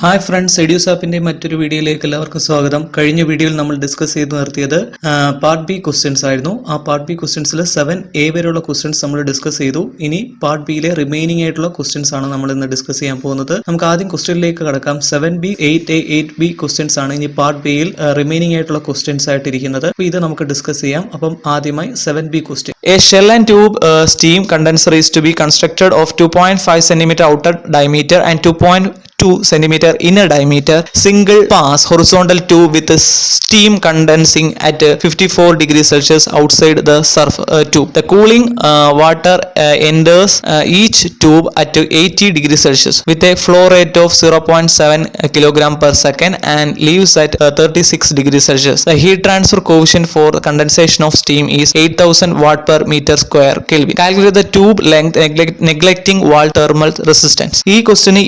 Hi friends, എഡ്യൂസ് ആപ്പിന്റെ മറ്റൊരു വീഡിയോയിലേക്ക് എല്ലാവർക്കും സ്വാഗതം. കഴിഞ്ഞ വീഡിയോയിൽ നമ്മൾ ഡിസ്കസ് ചെയ്ത് നിർത്തിയത് പാർട്ട് ബി ക്വസ്റ്റ്യൻസ് ആയിരുന്നു. ആ പാർട്ട് ബി ക്വസ്റ്റ്യൻസിൽ 7A വരെയുള്ള ക്വസ്റ്റ്യൻസ് നമ്മൾ ഡിസ്കസ് ചെയ്തു. ഇനി പാർട്ട് ബിയിലെ റിമൈനിങ് ആയിട്ടുള്ള ക്വസ്റ്റ്യൻസ് ആണ് നമ്മൾ ഇന്ന് ഡിസ്കസ് ചെയ്യാൻ പോകുന്നത്. നമുക്ക് ആദ്യം ക്വസ്റ്റ്യനിലേക്ക് കടക്കാം. 7B, 8A, 8B ക്വസ്റ്റ്യൻസ് ആണ് ഇനി പാർട്ട് ബിയിൽ റിമൈനിങ് ആയിട്ടുള്ള ക്വസ്റ്റ്യൻസ് ആയിട്ടിരിക്കുന്നത്. അപ്പോൾ ഇത് നമുക്ക് ഡിസ്കസ് ചെയ്യാം. അപ്പം ആദ്യമായി 7B question. A shell and tube steam condenser is to be constructed of 2.5 cm outer diameter and 2.2 cm inner diameter single pass horizontal tube with steam condensing at 54 degrees Celsius outside the tube. The cooling water enters each tube at 80 degrees Celsius with a flow rate of 0.7 kg per second and leaves at 36 degrees Celsius. The heat transfer coefficient for condensation of steam is 8000 watt per meter square Kelvin. Calculate the tube length neglecting wall thermal resistance. ഈ question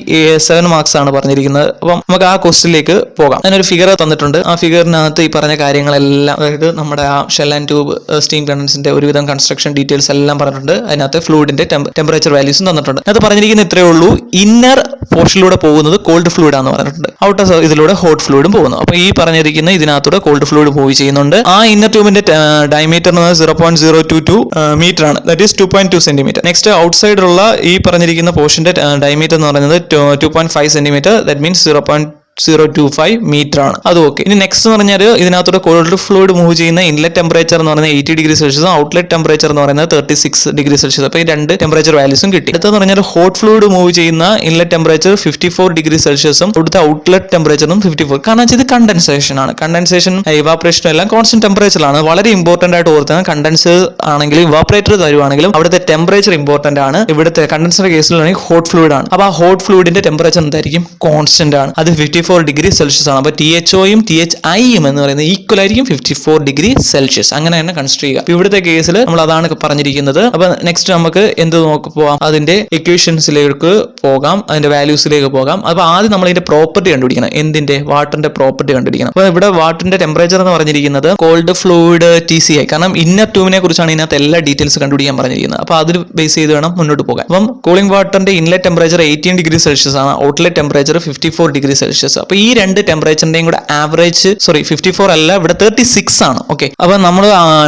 7 marks ആണ് പറഞ്ഞിരിക്കുന്നത്. അപ്പം നമുക്ക് ആ ക്വസ്റ്റ്യനിലേക്ക് പോകാം. അതിനൊരു figure തന്നിട്ടുണ്ട്. ആ ഫിഗറിനകത്ത് ഈ പറഞ്ഞ കാര്യങ്ങളെല്ലാം, അതായത് നമ്മുടെ ആ ഷെൽ ആൻഡ് ട്യൂബ് സ്റ്റീം കണ്ടൻസിന്റെ ഒരുവിധം കൺസ്ട്രക്ഷൻ ഡീറ്റെയിൽസ് എല്ലാം പറഞ്ഞിട്ടുണ്ട്. അതിനകത്ത് ഫ്ലൂയിഡിന്റെ ടെമ്പറേച്ചർ വാല്യൂസും തന്നിട്ടുണ്ട്. അത് പറഞ്ഞിരിക്കുന്ന ഇത്രയേ ഉള്ളൂ. ഇന്നർ പോർഷനിലൂടെ പോകുന്നത് കോൾഡ് ഫ്ലൂയിഡ് ആണെന്ന് പറഞ്ഞിട്ടുണ്ട്. ഔട്ടർ ഇതിലൂടെ ഹോട്ട് ഫ്ലൂയിഡും പോകുന്നു. അപ്പൊ ഈ പറഞ്ഞിരിക്കുന്ന ഇതിനകത്തൂടെ കോൾഡ് ഫ്ലൂയിഡ് മൂവ് ചെയ്യുന്നുണ്ട്. ആ ഇന്നർ ട്യൂബിന്റെ ഡയമീറ്റർ എന്ന് പറയുന്നത് 0.022 മീറ്റർ ആണ്. That is 2.2 centimetre. നെക്സ്റ്റ് ഔട്ട്സൈഡിലുള്ള ഈ പറഞ്ഞിരിക്കുന്ന പോർഷന്റെ ഡയമീറ്റർ എന്ന് പറയുന്നത് 2.5 സെന്റിമീറ്റർ. ദാറ്റ് മീൻസ് 0.025 മീറ്റർ ആണ്. അത് ഓക്കെ. ഇനി നെക്സ്റ്റ് എന്ന് പറഞ്ഞാൽ ഇതിനകത്തൂടെ കോൾഡ് ഫ്ലൂയിഡ് മൂവ് ചെയ്യുന്ന ഇൻലെറ്റ് ടെമ്പറേച്ചർ എന്ന് പറയുന്നത് 80 ഡിഗ്രി സെൽഷ്യസും ഔട്ട്ലെറ്റ് ടെമ്പറേച്ചർ എന്ന് പറയുന്നത് 36 ഡിഗ്രി സെൽഷ്യസ്. അപ്പോൾ ഈ രണ്ട് ടെമ്പറേച്ചർ വാല്യൂസും കിട്ടി. അടുത്തെന്ന് പറഞ്ഞാൽ ഹോട്ട് ഫ്ലൂയിഡ് മൂവ് ചെയ്യുന്ന ഇൻലെറ്റ് ടെമ്പറേച്ചർ 54 ഡിഗ്രി സെൽഷ്യസും ഇവിടുത്തെ ഔട്ട്ലെറ്റ് ടെമ്പറേച്ചറും 54. കാരണം ഇത് കണ്ടൻസേഷൻ ആണ്. കണ്ടൻസേഷൻ ഇവാപറേഷനും എല്ലാം കോൺസ്റ്റന്റ് ടെമ്പറേച്ചറിലാണ്. വളരെ ഇമ്പോർട്ടന്റ് ആയിട്ട് ഓർത്താൽ കണ്ടൻസർ ആണെങ്കിലും ഇവാപറേറ്റർ തരുവാണെങ്കിലും അവിടുത്തെ ടെമ്പറേച്ചർ ഇമ്പോർട്ടന്റ് ആണ്. ഇവിടുത്തെ കണ്ടൻസർ കേസിലാണെങ്കിൽ ഹോട്ട് ഫ്ലൂയിഡ് ആണ്. അപ്പോൾ ആ ഹോട്ട് ഫ്ലൂയിഡിന്റെ ടെമ്പറേച്ചർ എന്തായിരിക്കും? കോൺസ്റ്റന്റ് ആണ്. അത് 54 ഡിഗ്രി സെൽഷ്യസ് ആണ്. അപ്പോൾ THOയും THIയും എന്ന് പറയുന്നത് ഈക്വൽ ആയിരിക്കും 54 ഡിഗ്രി സെൽഷ്യസ്. അങ്ങനെ തന്നെ കൺസിഡർ ചെയ്യുക. ഇവിടുത്തെ കേസിൽ നമ്മൾ അതാണ് പറഞ്ഞിരിക്കുന്നത്. അപ്പൊ നെക്സ്റ്റ് നമുക്ക് എന്ത് പോവാം? അതിന്റെ ഇക്വേഷൻസിലേക്ക് പോകാം, അതിന്റെ വാല്യൂസിലേക്ക് പോകാം. അപ്പൊ ആദ്യം നമ്മൾ ഇതിന്റെ പ്രോപ്പർട്ടി കണ്ടുപിടിക്കണം. എന്തിന്റെ? വാട്ടറിന്റെ പ്രോപ്പർട്ടി കണ്ടുപിടിക്കണം. അപ്പൊ ഇവിടെ വാട്ടറിന്റെ ടെമ്പറേച്ചർ എന്ന് പറഞ്ഞിരിക്കുന്നത് കോൾഡ് ഫ്ലൂയിഡ് TCI. കാരണം ഇന്നർ ട്യൂബിനെ കുറിച്ചാണ് ഇതിനകത്ത് എല്ലാ ഡീറ്റെയിൽസ് കണ്ടുപിടിക്കാൻ പറഞ്ഞിരിക്കുന്നത്. അപ്പൊ അതിൽ ബേസ് ചെയ്ത് വേണം മുന്നോട്ട് പോകാൻ. അപ്പം കൂളിംഗ് വാട്ടറിന്റെ ഇൻലെറ്റ് ടെമ്പറേച്ചർ 18 ഡിഗ്രി സെൽഷ്യസ് ആണ്. Outlet temperature 54 degree Celsius. അപ്പൊ ഈ രണ്ട് ടെമ്പറേച്ചറിന്റെയും കൂടെ ആവറേജ് 54 അല്ല, ഇവിടെ 36 ആണ്. ഓക്കെ. അപ്പൊ നമ്മൾ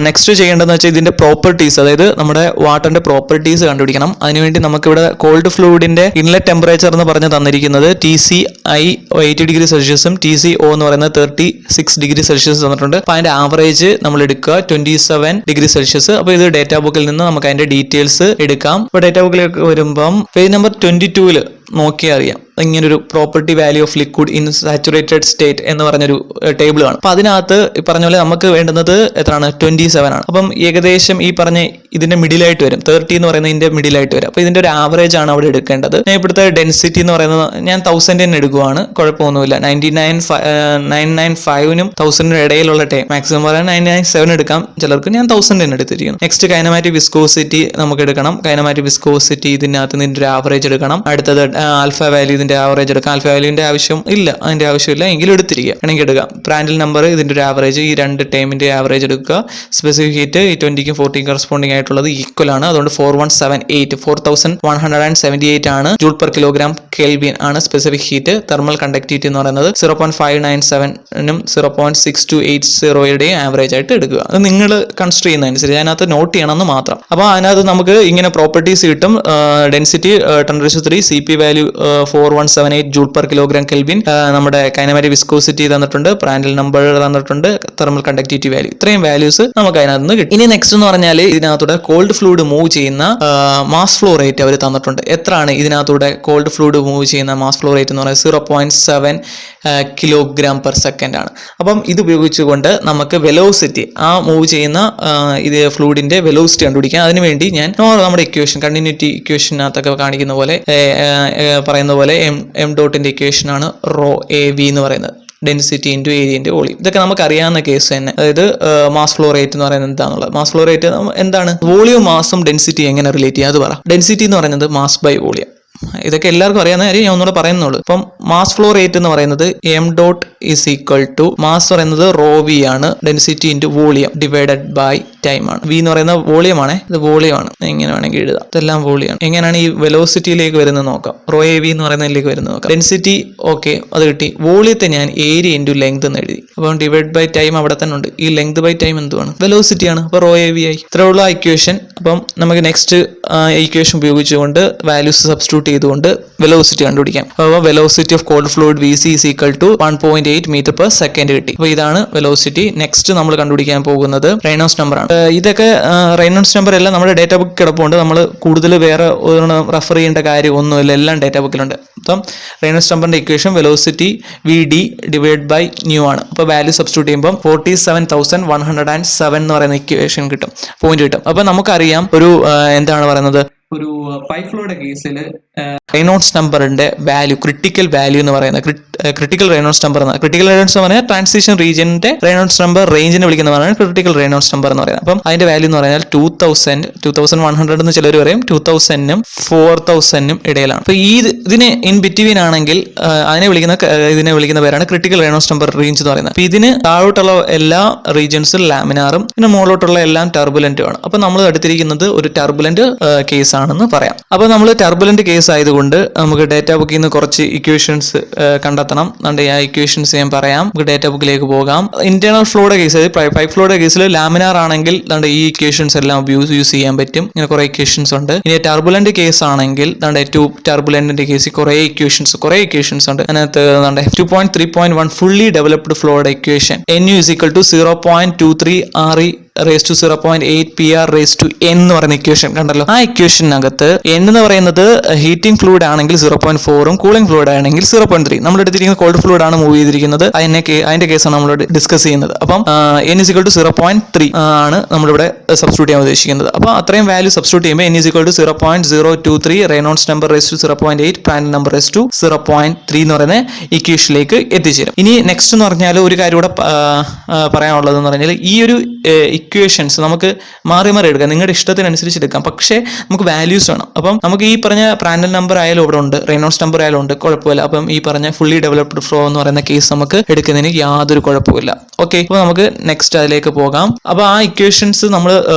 നെക്സ്റ്റ് ചെയ്യേണ്ടതെന്ന് വെച്ചാൽ ഇതിന്റെ പ്രോപ്പർട്ടീസ്, അതായത് നമ്മുടെ വാട്ടറിന്റെ പ്രോപ്പർട്ടീസ് കണ്ടുപിടിക്കണം. അതിനുവേണ്ടി നമുക്ക് ഇവിടെ കോൾഡ് ഫ്ലൂയിഡിന്റെ ഇൻലെറ്റ് ടെമ്പറേച്ചർ എന്ന് പറഞ്ഞ് തന്നിരിക്കുന്നത് TCI 80 ഡിഗ്രി സെൽഷ്യസും TCO എന്ന് പറയുന്നത് 36 ഡിഗ്രി സെൽഷ്യസ് തന്നിട്ടുണ്ട്. അപ്പൊ അതിന്റെ ആവറേജ് നമ്മൾ എടുക്കുക 27 ഡിഗ്രി സെൽഷ്യസ്. അപ്പൊ ഇത് ഡേറ്റാ ബുക്കിൽ നിന്ന് നമുക്ക് അതിന്റെ ഡീറ്റെയിൽസ് എടുക്കാം. ഇപ്പൊ ഡേറ്റാ ബുക്കിലേക്ക് വരുമ്പം പേജ് നമ്പർ 22 നോക്കിയാൽ അറിയാം. ഇങ്ങനൊരു property value of liquid in saturated state എന്ന് പറഞ്ഞൊരു ടേബിൾ ആണ്. അപ്പൊ അതിനകത്ത് പറഞ്ഞ പോലെ നമുക്ക് വേണ്ടുന്നത് എത്രയാണ്? 27 ആണ്. അപ്പം ഏകദേശം ഈ പറഞ്ഞ ഇതിന്റെ മിഡിലായിട്ട് വരും. 30 എന്ന് പറയുന്നത് ഇതിന്റെ മിഡിലായിട്ട് വരും. അപ്പൊ ഇതിന്റെ ഒരു ആവറേജ് ആണ് അവിടെ എടുക്കേണ്ടത്. ഞാൻ ഇവിടുത്തെ ഡെൻസിറ്റി എന്ന് പറയുന്നത് ഞാൻ 1000 തന്നെ എടുക്കുവാണ്. കുഴപ്പമൊന്നുമില്ല. 995നും 1000നും ഇടയിലുള്ള ടൈം മാക്സിമം പറയാൻ 997 എടുക്കാം ചിലർക്ക്. ഞാൻ 1000 തന്നെ എടുത്തിരിക്കുന്നു. നെക്സ്റ്റ് കൈനമാറ്റിക് വിസ്കോസിറ്റി നമുക്ക് എടുക്കണം. കൈനമാറ്റിക് വിസ്കോസിറ്റി ഇതിനകത്ത് ഇതിന്റെ ഒരു ആവറേജ് എടുക്കണം. അടുത്തത് ആൽഫ വാല്യൂ ഇതിന്റെ ആവറേജ് എടുക്കാം. ആൽഫ വാല്യൂവിന്റെ ആവശ്യം ഇല്ല, അതിന്റെ ആവശ്യമില്ല എങ്കിലും എടുത്തിരിക്കുക, വേണമെങ്കിൽ എടുക്കാം. പ്രാൻഡൽ നമ്പർ ഇതിന്റെ ഒരു ആവറേജ്, ഈ രണ്ട് ടൈമിന്റെ ആവറേജ് എടുക്കുക. സ്പെസിഫിക് ഹീറ്റ് ഈ 20ക്കും 40ക്കും കറസ്പോണ്ടിങ് ആയിട്ടുള്ളത് ഈക്വൽ ആണ്. അതുകൊണ്ട് 4178 ആണ്. ജൂൾ പെർ കിലോഗ്രാം കെൽവിൻ ആണ് സ്പെസിഫിക് ഹീറ്റ്. തെർമൽ കണ്ടക്ടിവിറ്റി എന്ന് പറയുന്നത് 0.597നും 0.6280യുടെയും ആവറേജ് ആയിട്ട് എടുക്കുക. അത് നിങ്ങൾ കൺസിഡർ ചെയ്യുന്നതനുസരിച്ച് അതിനകത്ത് നോട്ട് ചെയ്യണമെന്ന് മാത്രം. അപ്പോൾ അതിനകത്ത് നമുക്ക് ഇങ്ങനെ പ്രോപ്പർട്ടീസ് കിട്ടും. Density 10⁻³ CP value 4178 joule per kilogram kelvin. നമ്മുടെ കൈനമാറ്റിക് വിസ്കോസിറ്റി തന്നിട്ടുണ്ട്, പ്രാൻഡൽ നമ്പർ തന്നിട്ടുണ്ട്, തെർമൽ കണ്ടക്ടിവിറ്റി വാല്യൂ. ഇത്രയും വാല്യൂസ് നമുക്ക് അതിനകത്ത് നിന്ന് കിട്ടും. ഇനി നെക്സ്റ്റ് എന്ന് പറഞ്ഞാൽ ഇതിനകത്തൂടെ കോൾഡ് ഫ്ലൂയിഡ് മൂവ് ചെയ്യുന്ന മാസ് ഫ്ലോ റേറ്റ് അവർ തന്നിട്ടുണ്ട്. എത്രയാണ് ഇതിനകത്തൂടെ കോൾഡ് ഫ്ലൂയിഡ് മൂവ് ചെയ്യുന്ന മാസ് ഫ്ലോ റേറ്റ് എന്ന് പറയുന്നത്? 0.7 കിലോഗ്രാം പെർ സെക്കൻഡ് ആണ്. അപ്പം ഇത് ഉപയോഗിച്ചുകൊണ്ട് നമുക്ക് വെലോസിറ്റി, ആ മൂവ് ചെയ്യുന്ന ഇത് ഫ്ലൂയിഡിന്റെ വെലോസിറ്റി കണ്ടുപിടിക്കാം. അതിനുവേണ്ടി ഞാൻ നമ്മുടെ ഇക്വേഷൻ, കണ്ടിന്യൂറ്റി ഇക്വേഷനകത്തൊക്കെ കാണിക്കുന്ന പോലെ പറയുന്ന പോലെ എം ഡോട്ടിന്റെ ഇക്വേഷൻ ആണ് ρAV എന്ന് പറയുന്നത്. Density into area into volume. ഇതൊക്കെ നമുക്ക് അറിയാവുന്ന കേസ് തന്നെ. അതായത് മാസ് ഫ്ലോ റേറ്റ് എന്ന് പറയുന്നത് എന്താണുള്ളത്? മാസ് ഫ്ലോ റേറ്റ് എന്താണ്? വോളിയം മാസും ഡെൻസിറ്റി എങ്ങനെ റിലേറ്റ് ചെയ്യുക അത് പറ. ഡെൻസിറ്റി എന്ന് പറയുന്നത് മാസ് ബൈ വോളിയം. ഇതൊക്കെ എല്ലാവർക്കും അറിയാവുന്ന കാര്യം, ഞാൻ ഒന്നുകൂടെ പറയുന്നുള്ളൂ. ഇപ്പം മാസ് ഫ്ലോ റേറ്റ് എന്ന് പറയുന്നത് M dot is equal to mass പറയുന്നത് ρV ആണ്, density into volume divided by time ആണ്. വി എന്ന് പറയുന്ന വോളിയം ആണ്, ഇത് വോളിയം ആണ്, എങ്ങനെ വേണമെങ്കിൽ എഴുതാം, ഇതെല്ലാം വോളിയം. എങ്ങനെയാണ് ഈ വെലോസിറ്റിയിലേക്ക് വരുന്നത് നോക്കാം. റോ എ വി എന്ന് പറയുന്നതിലേക്ക് വരുന്നത് നോക്കാം. ഡെൻസിറ്റി ഓക്കെ, അത് കിട്ടി. വോളിയത്തെ ഞാൻ ഏരിയ ഇൻറ്റു ലെങ്ത് എന്ന് എഴുതി. അപ്പം ഡിവൈഡ് ബൈ ടൈം അവിടെ തന്നെ ഉണ്ട്. ഈ ലെങ്ത് ബൈ ടൈം എന്തുവാണ്? വെലോസിറ്റി ആണ്. അപ്പോൾ റോ എ വി ആയി. ഇത്രേ ഉള്ള ഇക്വേഷൻ. അപ്പം നമുക്ക് നെക്സ്റ്റ് ഇക്വേഷൻ ഉപയോഗിച്ചുകൊണ്ട് വാല്യൂസ് സബ്സ്റ്റിറ്റ്യൂട്ട് ചെയ്തുകൊണ്ട് വെലോസിറ്റി കണ്ടുപിടിക്കാം. അപ്പോൾ velocity of cold fluid V C is equal to 1.8 metre per second കിട്ടി. അപ്പോൾ ഇതാണ് വെലോസിറ്റി. നെക്സ്റ്റ് നമ്മൾ കണ്ടുപിടിക്കാൻ പോകുന്നത് റെയ്നോൾഡ്സ് നമ്പർ ആണ്. ഇതൊക്കെ റെയ്നോൾഡ്സ് നമ്പർ എല്ലാം നമ്മുടെ ഡേറ്റ ബുക്ക് കിടപ്പുണ്ട്. നമ്മൾ കൂടുതൽ വേറെ റെഫർ ചെയ്യേണ്ട കാര്യം ഒന്നുമില്ല, എല്ലാം ഡേറ്റ ബുക്കിലുണ്ട്. അപ്പം റെയ്നോൾഡ്സ് നമ്പറിന്റെ equation velocity V D divide by nu ആണ്. അപ്പോൾ വാല്യൂ സബ്സ്റ്റിറ്റ്യൂട്ട് ചെയ്യുമ്പോൾ 47,107 എന്ന് പറയുന്ന ഇക്വേഷൻ കിട്ടും, പോയിന്റ് കിട്ടും. അപ്പൊ നമുക്കറിയാം ഒരു എന്താണ് പറയുന്നത്, ഒരു പൈപ്പ് ഫ്ലോയുടെ കേസിൽ റെയ്നോൾഡ്സ് നമ്പറിന്റെ വാല്യൂ, ക്രിട്ടിക്കൽ വാല്യൂ എന്ന് പറയുന്നത് critical Reynolds number. Critical Reynolds എന്ന് പറഞ്ഞാൽ ട്രാൻസിഷൻ റീജിയന്റെ റെയ്നോൾഡ്സ് നമ്പർ റേഞ്ചിനെ വിളിക്കുന്നതാണ് ക്രിട്ടിക്കൽ റെയ്നോൾഡ്സ് നമ്പർ എന്ന് പറയുന്നത്. അപ്പം അതിന്റെ വാല്യൂ എന്ന് പറഞ്ഞാൽ 2100 എന്ന് ചിലർ പറയും, 2000-നും 4000-നും ഇടയിലാണ്. അപ്പൊ ഇതിന് ഇൻ ബിറ്റ്വീൻ ആണെങ്കിൽ ഇതിനെ വിളിക്കുന്ന പേരാണ് ക്രിട്ടിക്കൽ റെയ്നോൾഡ്സ് നമ്പർ റേഞ്ച് എന്ന് പറയുന്നത്. അപ്പൊ ഇതിന് താഴോട്ടുള്ള എല്ലാ റീജിയൻസും ലാമിനാറും പിന്നെ മുകളിലോട്ടുള്ള എല്ലാം ടർബുലന്റും ആണ്. അപ്പൊ നമ്മൾ എടുത്തിരിക്കുന്നത് ഒരു ടർബുലന്റ് കേസ് ആണെന്ന് പറയാം. അപ്പൊ നമ്മൾ ടർബുലന്റ് കേസ് ആയതുകൊണ്ട് നമുക്ക് ഡേറ്റ ബുക്കിൽ നിന്ന് കുറച്ച് ഇക്വേഷൻസ് കണ്ടെത്തണം. അതുകൊണ്ട് ആ ഇക്വേഷൻസ് ഞാൻ പറയാം. നമുക്ക് ഡേറ്റ ബുക്കിലേക്ക് പോകാം. ഇന്റേണൽ ഫ്ലോയുടെ കേസ്, പൈപ്പ് ഫ്ലോയുടെ കേസിൽ ലാമിനാർ ആണെങ്കിൽ ഈ ഇക്വേഷൻസ് എല്ലാം യൂസ് ചെയ്യാൻ പറ്റും. ഇങ്ങനെ കുറെ ഇക്വേഷൻസ് ഉണ്ട്. ഇനി ടർബുലന്റ് കേസ് ആണെങ്കിൽ ടർബുലന്റിന്റെ കേസിൽ കുറെ ഇക്വേഷൻസ് ഉണ്ട്. അതിനകത്ത് 2.3.1 ഫുള്ളി ഡെവലപ്ഡ് ഫ്ലോയുടെ equation NU is equal to 0.23 RE raised to 0.8 PR raised to N എന്ന് പറയുന്ന ഇക്വേഷൻ കണ്ടല്ലോ. ആ ഇക്വേഷനകത്ത് N എന്ന് പറയുന്നത് ഹീറ്റിംഗ് ഫ്ലൂയിഡ് ആണെങ്കിൽ 0.4ഉം കൂളിംഗ് ഫ്ലൂയിഡ് ആണെങ്കിൽ 0.3. നമ്മൾ എടുത്തിരിക്കുന്ന കോൾഡ് ഫ്ലൂയിഡ് ആണ് മൂവ് ചെയ്തിരിക്കുന്നത്. അതിന്റെ കേസാണ് നമ്മൾ ഡിസ്കസ് ചെയ്യുന്നത്. അപ്പം N is equal to 0.3 ആണ് നമ്മളിവിടെ സബ്സ്റ്റിറ്റ്യൂട്ട് ചെയ്യാൻ ഉദ്ദേശിക്കുന്നത്. അപ്പോൾ അത്രയും വാല്യൂ സബ്സ്റ്റിറ്റ്യൂട്ട് ചെയ്യുമ്പോൾ N is equal to 0.023 Reynolds number raised to 0.8 പ്രാൻഡൽ number raised to 0.3 എന്ന് പറയുന്ന ഇക്വേഷനിലേക്ക് എത്തിച്ചേരും. ഇനി നെക്സ്റ്റ് എന്ന് പറഞ്ഞാൽ ഒരു കാര്യം കൂടെ പറയാനുള്ളതെന്ന് പറഞ്ഞാൽ ഈ ഒരു ഇക്വേഷൻസ് നമുക്ക് മാറി എടുക്കാം, നിങ്ങളുടെ ഇഷ്ടത്തിനനുസരിച്ച് എടുക്കാം. പക്ഷേ നമുക്ക് വാല്യൂസ് വേണം. അപ്പം നമുക്ക് ഈ പറഞ്ഞ പ്രാൻഡൽ നമ്പർ ആയാലും ഇവിടെ ഉണ്ട്, റെയ്നോൾഡ്സ് നമ്പർ ആയാലും ഉണ്ട്, കുഴപ്പമില്ല. അപ്പം ഈ പറഞ്ഞ ഫുള്ളി ഡെവലപ്ഡ് ഫ്ലോ എന്ന് പറയുന്ന കേസ് നമുക്ക് എടുക്കുന്നതിന് യാതൊരു കുഴപ്പമില്ല. ഓക്കെ, അപ്പോൾ നമുക്ക് നെക്സ്റ്റ് അതിലേക്ക് പോകാം. അപ്പോൾ ആ ഇക്വേഷൻസ് നമ്മൾ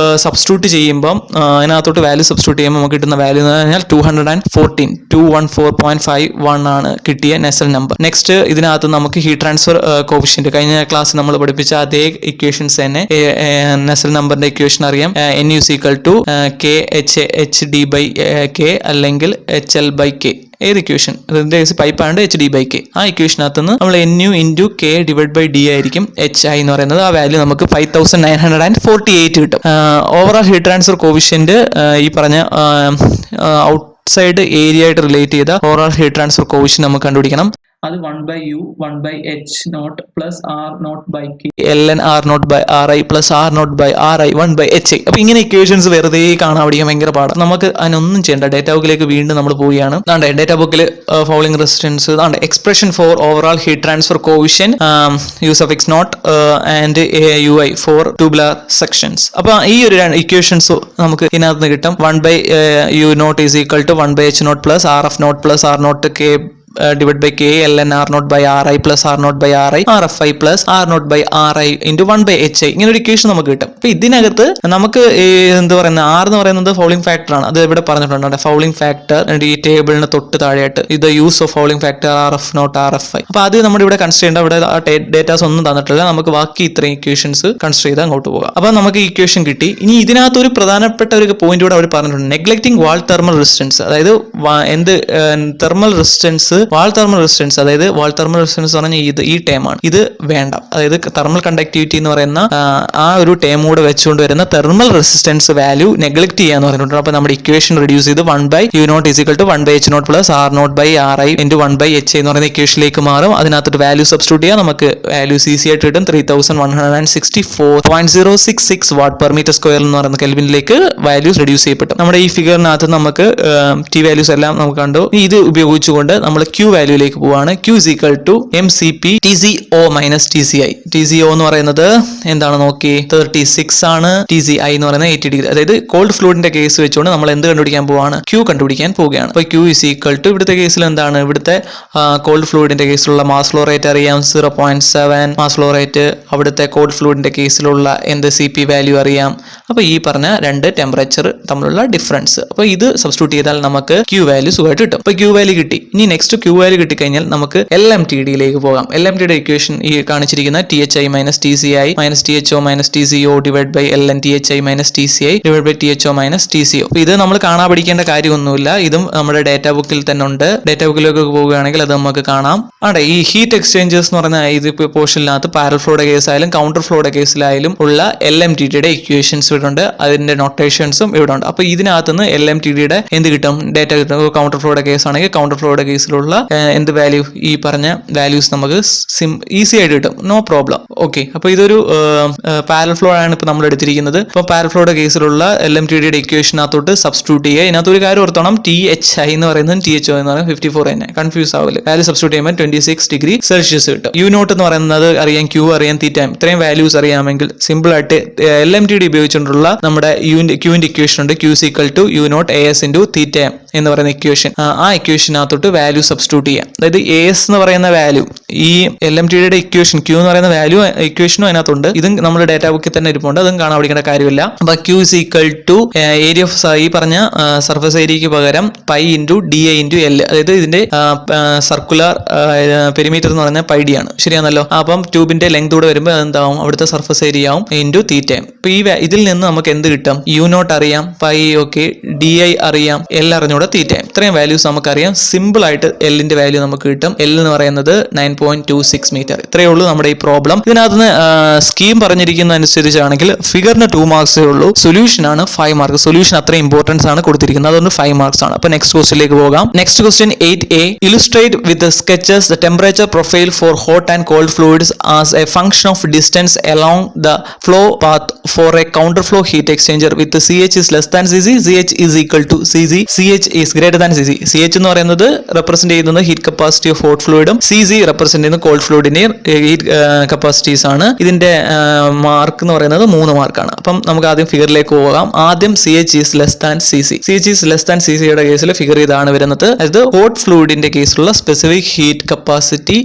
സബ്സ്റ്റിറ്റ്യൂട്ട് ചെയ്യുമ്പം അതിനകത്തോട്ട് വാല്യൂ സബ്സ്റ്റിറ്റ്യൂട്ട് ചെയ്യുമ്പോൾ നമുക്ക് കിട്ടുന്ന വാല്യൂ എന്ന് പറഞ്ഞാൽ 214 ആണ് കിട്ടിയ നെസൽ നമ്പർ. നെക്സ്റ്റ് ഇതിനകത്ത് നമുക്ക് ഹീറ്റ് ട്രാൻസ്ഫർ കോഫിഷ്യന്റ് കഴിഞ്ഞ ക്ലാസ് നമ്മൾ പഠിപ്പിച്ച അതേ ഇക്വേഷൻസ് തന്നെ നെസൽ നമ്പറിന്റെ ഇക്വേഷൻ അറിയാം. NU is equal to KHD by K അല്ലെങ്കിൽ HL by K. ഏത് ഇക്വേഷൻ? ഇതിന്റെ കേസ് പൈപ്പ് ആണ്ട് HD/K. ആ ഇക്വേഷനകത്ത് നിന്ന് നമ്മൾ NU into K divided by D ആയിരിക്കും HI എന്ന് പറയുന്നത്. ആ വാല്യൂ നമുക്ക് 5948 കിട്ടും. ഓവറോൾ ഹീറ്റ് ട്രാൻസ്ഫർ കോഫിഷ്യന്റ് ഈ പറഞ്ഞ ഔട്ട്സൈഡ് ഏരിയ ആയിട്ട് റിലേറ്റ് ചെയ്ത ഓവറോൾ ഹീറ്റ് ട്രാൻസ്ഫർ കോഫിഷ്യന്റ് നമുക്ക് കണ്ടുപിടിക്കണം. അത് 1/U 1/H0 plus R0 by K ln R0 by Ri plus R0 by Ri 1/Hi. അപ്പൊ ഇങ്ങനെ ഇക്വേഷൻസ് വെറുതെ കാണാൻ പഠിക്കാൻ ഭയങ്കര പാടാണ്. നമുക്ക് അതിനൊന്നും ചെയ്യേണ്ട. ഡേറ്റ ബുക്കിലേക്ക് വീണ്ടും നമ്മൾ പോവുകയാണ്. ഡേറ്റ ബുക്കിൽ fouling resistance expression for overall heat transfer coefficient use of X0 and UI for tubular sections. അപ്പൊ ഈ ഒരു ഇക്വേഷൻസ് നമുക്ക് ഇതിനകത്ത് നിന്ന് കിട്ടും. 1/U0 is equal to 1/H0 plus RF0 plus R0 K divided by K ln R0 by Ri plus R0 by Ri RFI plus R0 by Ri into 1/Hi. ഇങ്ങനെ ഒരു equation നമുക്ക് കിട്ടും. അപ്പൊ ഇതിനകത്ത് നമുക്ക് എന്താ പറയുന്നത്, R എന്ന് പറയുന്നത് ഫൗളിംഗ് ഫാക്ടർ ആണ്. അത് ഇവിടെ പറഞ്ഞിട്ടുണ്ട്. ഫൗളിംഗ് ഫാക്ടർ ഈ ടേബിളിന് തൊട്ട് താഴെയായിട്ട് ഇത് use of fouling factor RF0 RFI. അപ്പൊ അത് നമ്മുടെ ഇവിടെ കൺസിഡർ ചെയ്യേണ്ട. ഇവിടെ ആ ഡേറ്റാസ് ഒന്നും തന്നിട്ടില്ല. നമുക്ക് ബാക്കി ഇത്രയും ഇക്വേഷൻസ് കൺസിഡർ ചെയ്ത് അങ്ങോട്ട് പോകാം. അപ്പൊ നമുക്ക് ഇക്വേഷൻ കിട്ടി. ഇനി ഇതിനകത്ത് ഒരു പ്രധാനപ്പെട്ട ഒരു പോയിന്റ് കൂടെ അവർ പറഞ്ഞിട്ടുണ്ട്. നെഗ്ലക്റ്റിംഗ് വാൾ തെർമൽ റെസിസ്റ്റൻസ്. അതായത് എന്ത് തെർമൽ റെസിസ്റ്റൻസ്, വാൾ തെർമൽ റെസിസ്റ്റൻസ്. അതായത് വാൾ തെർമൽ റെസിസ്റ്റൻസ് പറഞ്ഞാൽ ഈ ടേം ആണ്. ഇത് വേണ്ട. അതായത് തെർമൽ കണ്ടക്ടിവിറ്റി എന്ന് പറയുന്ന ആ ഒരു ടേം കൂടെ വെച്ചുകൊണ്ട് വരുന്ന തെർമൽ റെസിസ്റ്റൻസ് വാല്യൂ നെഗ്ലക്ട് ചെയ്യാന്ന് പറഞ്ഞിട്ടുണ്ട്. അപ്പൊ നമ്മുടെ ഇക്വേഷൻ റെഡ്യൂസ് ചെയ്ത് 1/U0 is equal to 1/H0 plus R0 by Ri into 1/Hi എന്ന് പറയുന്ന ഇക്വേഷനിലേക്ക് മാറും. അതിനകത്ത് വാല്യൂ സബ്സ്റ്റിറ്റ്യൂട്ട് ചെയ്യാം. നമുക്ക് വാല്യൂസ് ഈസി ആയിട്ട് കിട്ടും. 3164.066 വാട്ട് പെർ മീറ്റർ സ്ക്വയർ എന്ന് പറയുന്ന കെൽവിനിലേക്ക് വാല്യൂസ് റെഡ്യൂസ് ചെയ്യപ്പെട്ടു. നമ്മുടെ ഈ ഫിഗറിനകത്ത് നമുക്ക് ടി വാല്യൂസ് എല്ലാം നമുക്ക് കണ്ടു. ഇത് ഉപയോഗിച്ചുകൊണ്ട് നമ്മൾ ക്യൂ വാല്യൂയിലേക്ക് പോവാണ്. Q is equal to MCP TCO minus TCI. TCO എന്ന് പറയുന്നത് എന്താണ് നോക്കി 36 ആണ്. TCI എന്ന് പറയുന്നത് 80 ഡിഗ്രി. അതായത് കോൾഡ് ഫ്ലൂയിഡിന്റെ കേസ് വെച്ചുകൊണ്ട് നമ്മൾ എന്ത് കണ്ടുപിടിക്കാൻ പോവാണ്? ക്യൂ കണ്ടുപിടിക്കാൻ പോവുകയാണ്. അപ്പോൾ ക്യൂ ഇസ് ഈക്വൽ ടു ഇവിടുത്തെ കേസിൽ എന്താണ്? ഇവിടുത്തെ കോൾഡ് ഫ്ലൂയിഡിന്റെ കേസിലുള്ള മാസ് ഫ്ലോ റേറ്റ് അറിയാം 0.7 മാസ് ഫ്ലോ റേറ്റ്. അവിടുത്തെ കോൾഡ് ഫ്ലൂയിഡിന്റെ കേസിലുള്ള എന്ത് CP വാല്യൂ അറിയാം. അപ്പോൾ ഈ പറഞ്ഞ രണ്ട് ടെമ്പറേച്ചർ തമ്മിലുള്ള ഡിഫറൻസ്. അപ്പോൾ ഇത് സബ്സ്റ്റിറ്റ്യൂട്ട് ചെയ്താൽ നമുക്ക് ക്യൂ വാല്യൂ സുഖമായിട്ട് കിട്ടും. അപ്പോൾ ക്യൂ വാല്യൂ കിട്ടി. ഇനി നെക്സ്റ്റ് ക്യൂ വാല്യൂ കിട്ടിക്കഴിഞ്ഞാൽ നമുക്ക് LMTDയിലേക്ക് പോകാം. LMTD ഇക്വേഷൻ ഈ കാണിച്ചിരിക്കുന്ന THI minus TCI minus THO minus TCO divide by LN THI minus TCI divide by THO minus TCO. അപ്പോൾ ഇത് നമ്മൾ കാണാൻ പഠിക്കേണ്ട കാര്യമൊന്നുമില്ല. ഇതും നമ്മുടെ ഡേറ്റാ ബുക്കിൽ തന്നെ ഉണ്ട്. ഡേറ്റാ ബുക്കിലേക്ക് പോവുകയാണെങ്കിൽ അത് നമുക്ക് കാണാം. അവിടെ ഈ ഹീറ്റ് എക്സ്ചേഞ്ചേഴ്സ് എന്ന് പറഞ്ഞാൽ ഇത് പോർഷനിനകത്ത് പാരൽ ഫ്ലോയുടെ കേസായാലും കൗണ്ടർ ഫ്ലോയുടെ കേസിലായാലും ഉള്ള LMTDയുടെ ഇക്വേഷൻസ് ഇവിടെ ഉണ്ട്. അതിന്റെ നൊട്ടേഷൻസും ഇവിടെ ഉണ്ട്. അപ്പോൾ ഇതിനകത്തുനിന്ന് LMTDയുടെ എന്ത് കിട്ടും? ഡേറ്റ കിട്ടും. കൗണ്ടർ ഫ്ലോയുടെ കേസ് ആണെങ്കിൽ കൗണ്ടർ ഫ്ലോയുടെ കേസിലുള്ള എന്ത് വാല്യൂ, ഈ പറഞ്ഞ വാല്യൂസ് നമുക്ക് ഈസി ആയിട്ട് കിട്ടും. No problem. ഓക്കെ, അപ്പോൾ ഇതൊരു പാരൽ ഫ്ലോ ആണ് ഇപ്പോൾ നമ്മൾ എടുത്തിരിക്കുന്നത്. അപ്പോൾ പാരൽ ഫ്ലോയുടെ കേസിലുള്ള LMTDയുടെ ഇക്വേഷനകത്തോട്ട് സബ്സ്റ്റിറ്റ്യൂട്ട് ചെയ്യുക. ഇതിനകത്ത് ഒരു കാര്യം ഓർത്തോണം, THI എന്ന് പറയുന്നത് THO എന്ന് പറയുന്നത് 54 തന്നെ. കൺഫ്യൂസ് ആവില്ല. വാല്യൂ സബ്സ്റ്റിറ്റ്യൂട്ട് ചെയ്യുമ്പോൾ 26 ഡിഗ്രി സെൽഷ്യസ് കിട്ടും. U0 എന്ന് പറയുന്നത് അറിയാം, Q അറിയാം, തീറ്റ. ഇത്രയും വാല്യൂസ് അറിയാമെങ്കിൽ സിമ്പിൾ ആയിട്ട് LMTD ഉപയോഗിച്ചുകൊണ്ടുള്ള നമ്മുടെ ക്യൂവിന്റെ ഇക്വേഷൻ ഉണ്ട്. Q is equal to U0 AS into theta എന്ന് പറയുന്ന ഇക്വേഷൻ. ആ ഇക്വേഷനകത്തോട്ട് വാല്യൂ സബ്സ്റ്റിറ്റ്യൂട്ട് ചെയ്യാം. അതായത് AS എന്ന് പറയുന്ന വാല്യൂ ഈ LMTDയുടെ ഇക്വേഷൻ Q എന്ന് പറയുന്ന വാല്യൂ ഇക്വേഷനും അതിനകത്തുണ്ട്. ഇതും നമ്മുടെ ഡേറ്റാ ബുക്കിൽ തന്നെ ഇരിപ്പുണ്ട്. അതും കാണാൻ പഠിക്കേണ്ട കാര്യമില്ല. അപ്പൊ Q is equal to area of ഈ പറഞ്ഞ സർഫസ് ഏരിയക്ക് പകരം pi into DI into L. അതായത് ഇതിന്റെ സർക്കുലർ പെരിമീറ്റർ എന്ന് പറഞ്ഞാൽ πD ആണ്. ശരിയാണല്ലോ. അപ്പം ട്യൂബിന്റെ ലെങ്ത് കൂടെ വരുമ്പോൾ അതെന്താവും? അവിടുത്തെ സർഫസ് ഏരിയ ആവും ഇൻറ്റു തീറ്റ. അപ്പൊ ഇതിൽ നിന്ന് നമുക്ക് എന്ത് കിട്ടും? U0 അറിയാം, പൈ ഓക്കെ, DI അറിയാം, L അറിഞ്ഞൂടെ തീറ്റ. ഇത്രയും വാല്യൂസ് നമുക്കറിയാം. സിമ്പിൾ ആയിട്ട് Lന്റെ വാല്യൂ നമുക്ക് കിട്ടും. L എന്ന് പറയുന്നത് 9.26 മീറ്റർ. ഇത്രയേ ഉള്ളൂ നമ്മുടെ ഈ പ്രോബ്ലം. ഇതിനകത്ത് സ്കീം പറഞ്ഞിരിക്കുന്ന അനുസരിച്ചാണെങ്കിൽ ഫിഗറിന് 2 മാർക്സേ ഉള്ളൂ. സൊല്യൂഷൻ ആണ് 5 മാർക്ക്. സൊല്യൂഷൻ അത്ര ഇമ്പോർട്ടൻസ് ആണ് കൊടുത്തിരിക്കുന്നത്. അതുകൊണ്ട് 5 മാർക്സ് ആണ്. അപ്പൊ നെക്സ്റ്റ് ക്വസ്റ്റിലേക്ക് പോകാം. Next question 8A. ഇലുസ്ട്രേറ്റ് with sketches the temperature profile for hot and cold fluids as a function of distance along the flow path for a counterflow heat exchanger with CH is less than CC, CH is equal to CC, CH is greater than CC. CH എന്ന് പറയുന്നത് represent ചെയ്യുന്നത് heat capacity of hot ഫ്ലൂയിഡും CC represent ചെയ്യുന്നത് cold ഫ്ലൂയിഡിന്റെ heat capacities ആണ്. ഇതിന്റെ mark എന്ന് പറയുന്നത് 3 മാർക്കാണ്. അപ്പം നമുക്ക് ആദ്യം ഫിഗറിലേക്ക് പോകാം. ആദ്യം CH is less than CC. CH is less than CC യുടെ കേസിൽ ഫിഗർ ഇതാണ് വരുന്നത്. അതായത് ഹോട്ട് ഫ്ലൂയിഡിന്റെ കേസിലുള്ള specific heat capacity,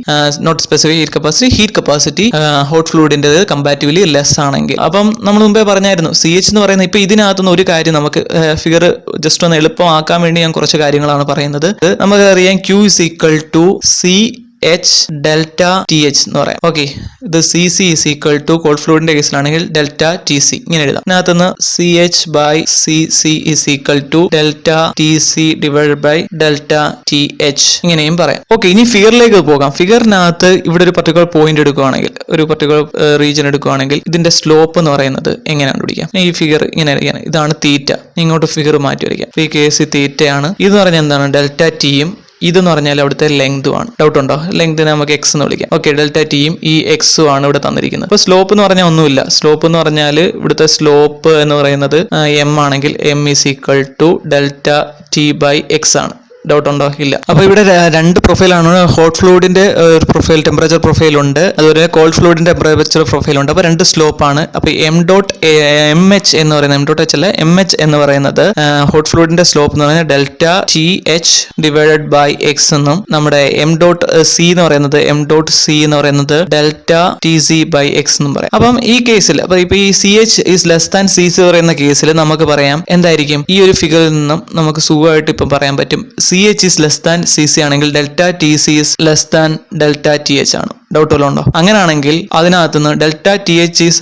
not specific heat capacity, heat capacity hot ഫ്ലൂയിഡിന്റെ കമ്പാരിറ്റീവ്ലി ലെസ് ആണെങ്കിൽ. അപ്പം നമ്മൾ മുമ്പേ പറഞ്ഞായിരുന്നു CH എന്ന് പറയുന്നത്. ഇപ്പൊ ഇതിനകത്തുനിന്ന് ഒരു കാര്യം നമുക്ക് ഫിഗർ ജസ്റ്റ് ഒന്ന് എളുപ്പമാക്കാൻ വേണ്ടി ഞാൻ കുറച്ച് കാര്യങ്ങളാണ് പറയുന്നത്. നമുക്കറിയാം Q is equal to CH delta TH എന്ന് പറയാം. ഓക്കെ, ഇത് CC is equal to cold ഫ്ലൂയിഡിന്റെ കേസിലാണെങ്കിൽ ഡെൽറ്റ TC ഇങ്ങനെ എഴുതാം. ഇതിനകത്തുനിന്ന് CH by CC is equal to delta TC divided by delta TH ഇങ്ങനെയും പറയാം. ഓക്കെ, ഇനി ഫിഗറിലേക്ക് പോകാം. ഫിഗറിനകത്ത് ഇവിടെ ഒരു പർട്ടിക്കുലർ പോയിന്റ് എടുക്കുകയാണെങ്കിൽ, ഒരു പർട്ടിക്കുലർ റീജിയൻ എടുക്കുകയാണെങ്കിൽ ഇതിന്റെ സ്ലോപ്പ് എന്ന് പറയുന്നത് എങ്ങനെ കണ്ടുപിടിക്കാം? ഈ ഫിഗർ ഇങ്ങനെ ഇതാണ് തീറ്റ. ഇങ്ങോട്ട് ഫിഗർ മാറ്റി വരയ്ക്കാം. ഈ കേസ് തീറ്റയാണ്. ഇതെന്ന് പറഞ്ഞാൽ എന്താണ്? ഡെൽറ്റ ടിയും ഇതെന്ന് പറഞ്ഞാൽ അവിടുത്തെ ലെങ്തും ആണ്. ഡൗട്ട് ഉണ്ടോ? ലെങ്തിനെ നമുക്ക് എക്സ് എന്ന് വിളിക്കാം. ഓക്കെ, ഡെൽറ്റ ടിയും ഈ എക്സും ആണ് ഇവിടെ തന്നിരിക്കുന്നത്. അപ്പോൾ സ്ലോപ്പ് എന്ന് പറഞ്ഞാൽ ഒന്നുമില്ല. സ്ലോപ്പ് എന്ന് പറഞ്ഞാൽ ഇവിടുത്തെ സ്ലോപ്പ് എന്ന് പറയുന്നത് M ആണെങ്കിൽ M is equal to delta T by X ആണ്. ഡൗട്ട് ഉണ്ടോ? ഇല്ല. അപ്പൊ ഇവിടെ രണ്ട് പ്രൊഫൈലാണ്. ഹോട്ട് ഫ്ലൂയിഡിന്റെ ഒരു പ്രൊഫൈൽ, ടെമ്പറേച്ചർ പ്രൊഫൈൽ ഉണ്ട്. അതുപോലെ കോൾഡ് ഫ്ലൂയിഡിന്റെ ടെമ്പറേച്ചർ പ്രൊഫൈൽ ഉണ്ട്. അപ്പൊ രണ്ട് സ്ലോപ്പ് ആണ്. അപ്പൊ MH എന്ന് പറയുന്നത്, MH അല്ല, MH എന്ന് പറയുന്നത് ഹോട്ട് ഫ്ലൂയിഡിന്റെ സ്ലോപ്പ് എന്ന് പറയുന്നത് delta TH divided by X എന്നും, നമ്മുടെ M.C എന്ന് പറയുന്നത് ഡെൽറ്റ TC ബൈ എക്സ് എന്നും പറയാം. അപ്പം ഈ കേസിൽ അപ്പൊ ഇപ്പൊ ഈ CH is less than CC പറയുന്ന കേസിൽ നമുക്ക് പറയാം എന്തായിരിക്കും? ഈ ഒരു ഫിഗറിൽ നിന്നും നമുക്ക് സുഖമായിട്ട് ഇപ്പം പറയാൻ പറ്റും CH is less than CC ആണെങ്കിൽ delta TC is less than delta TH ആണ്. ഡൗട്ട് വല്ലതും ഉണ്ടോ? അങ്ങനെയാണെങ്കിൽ അതിനകത്തുനിന്ന് delta TH is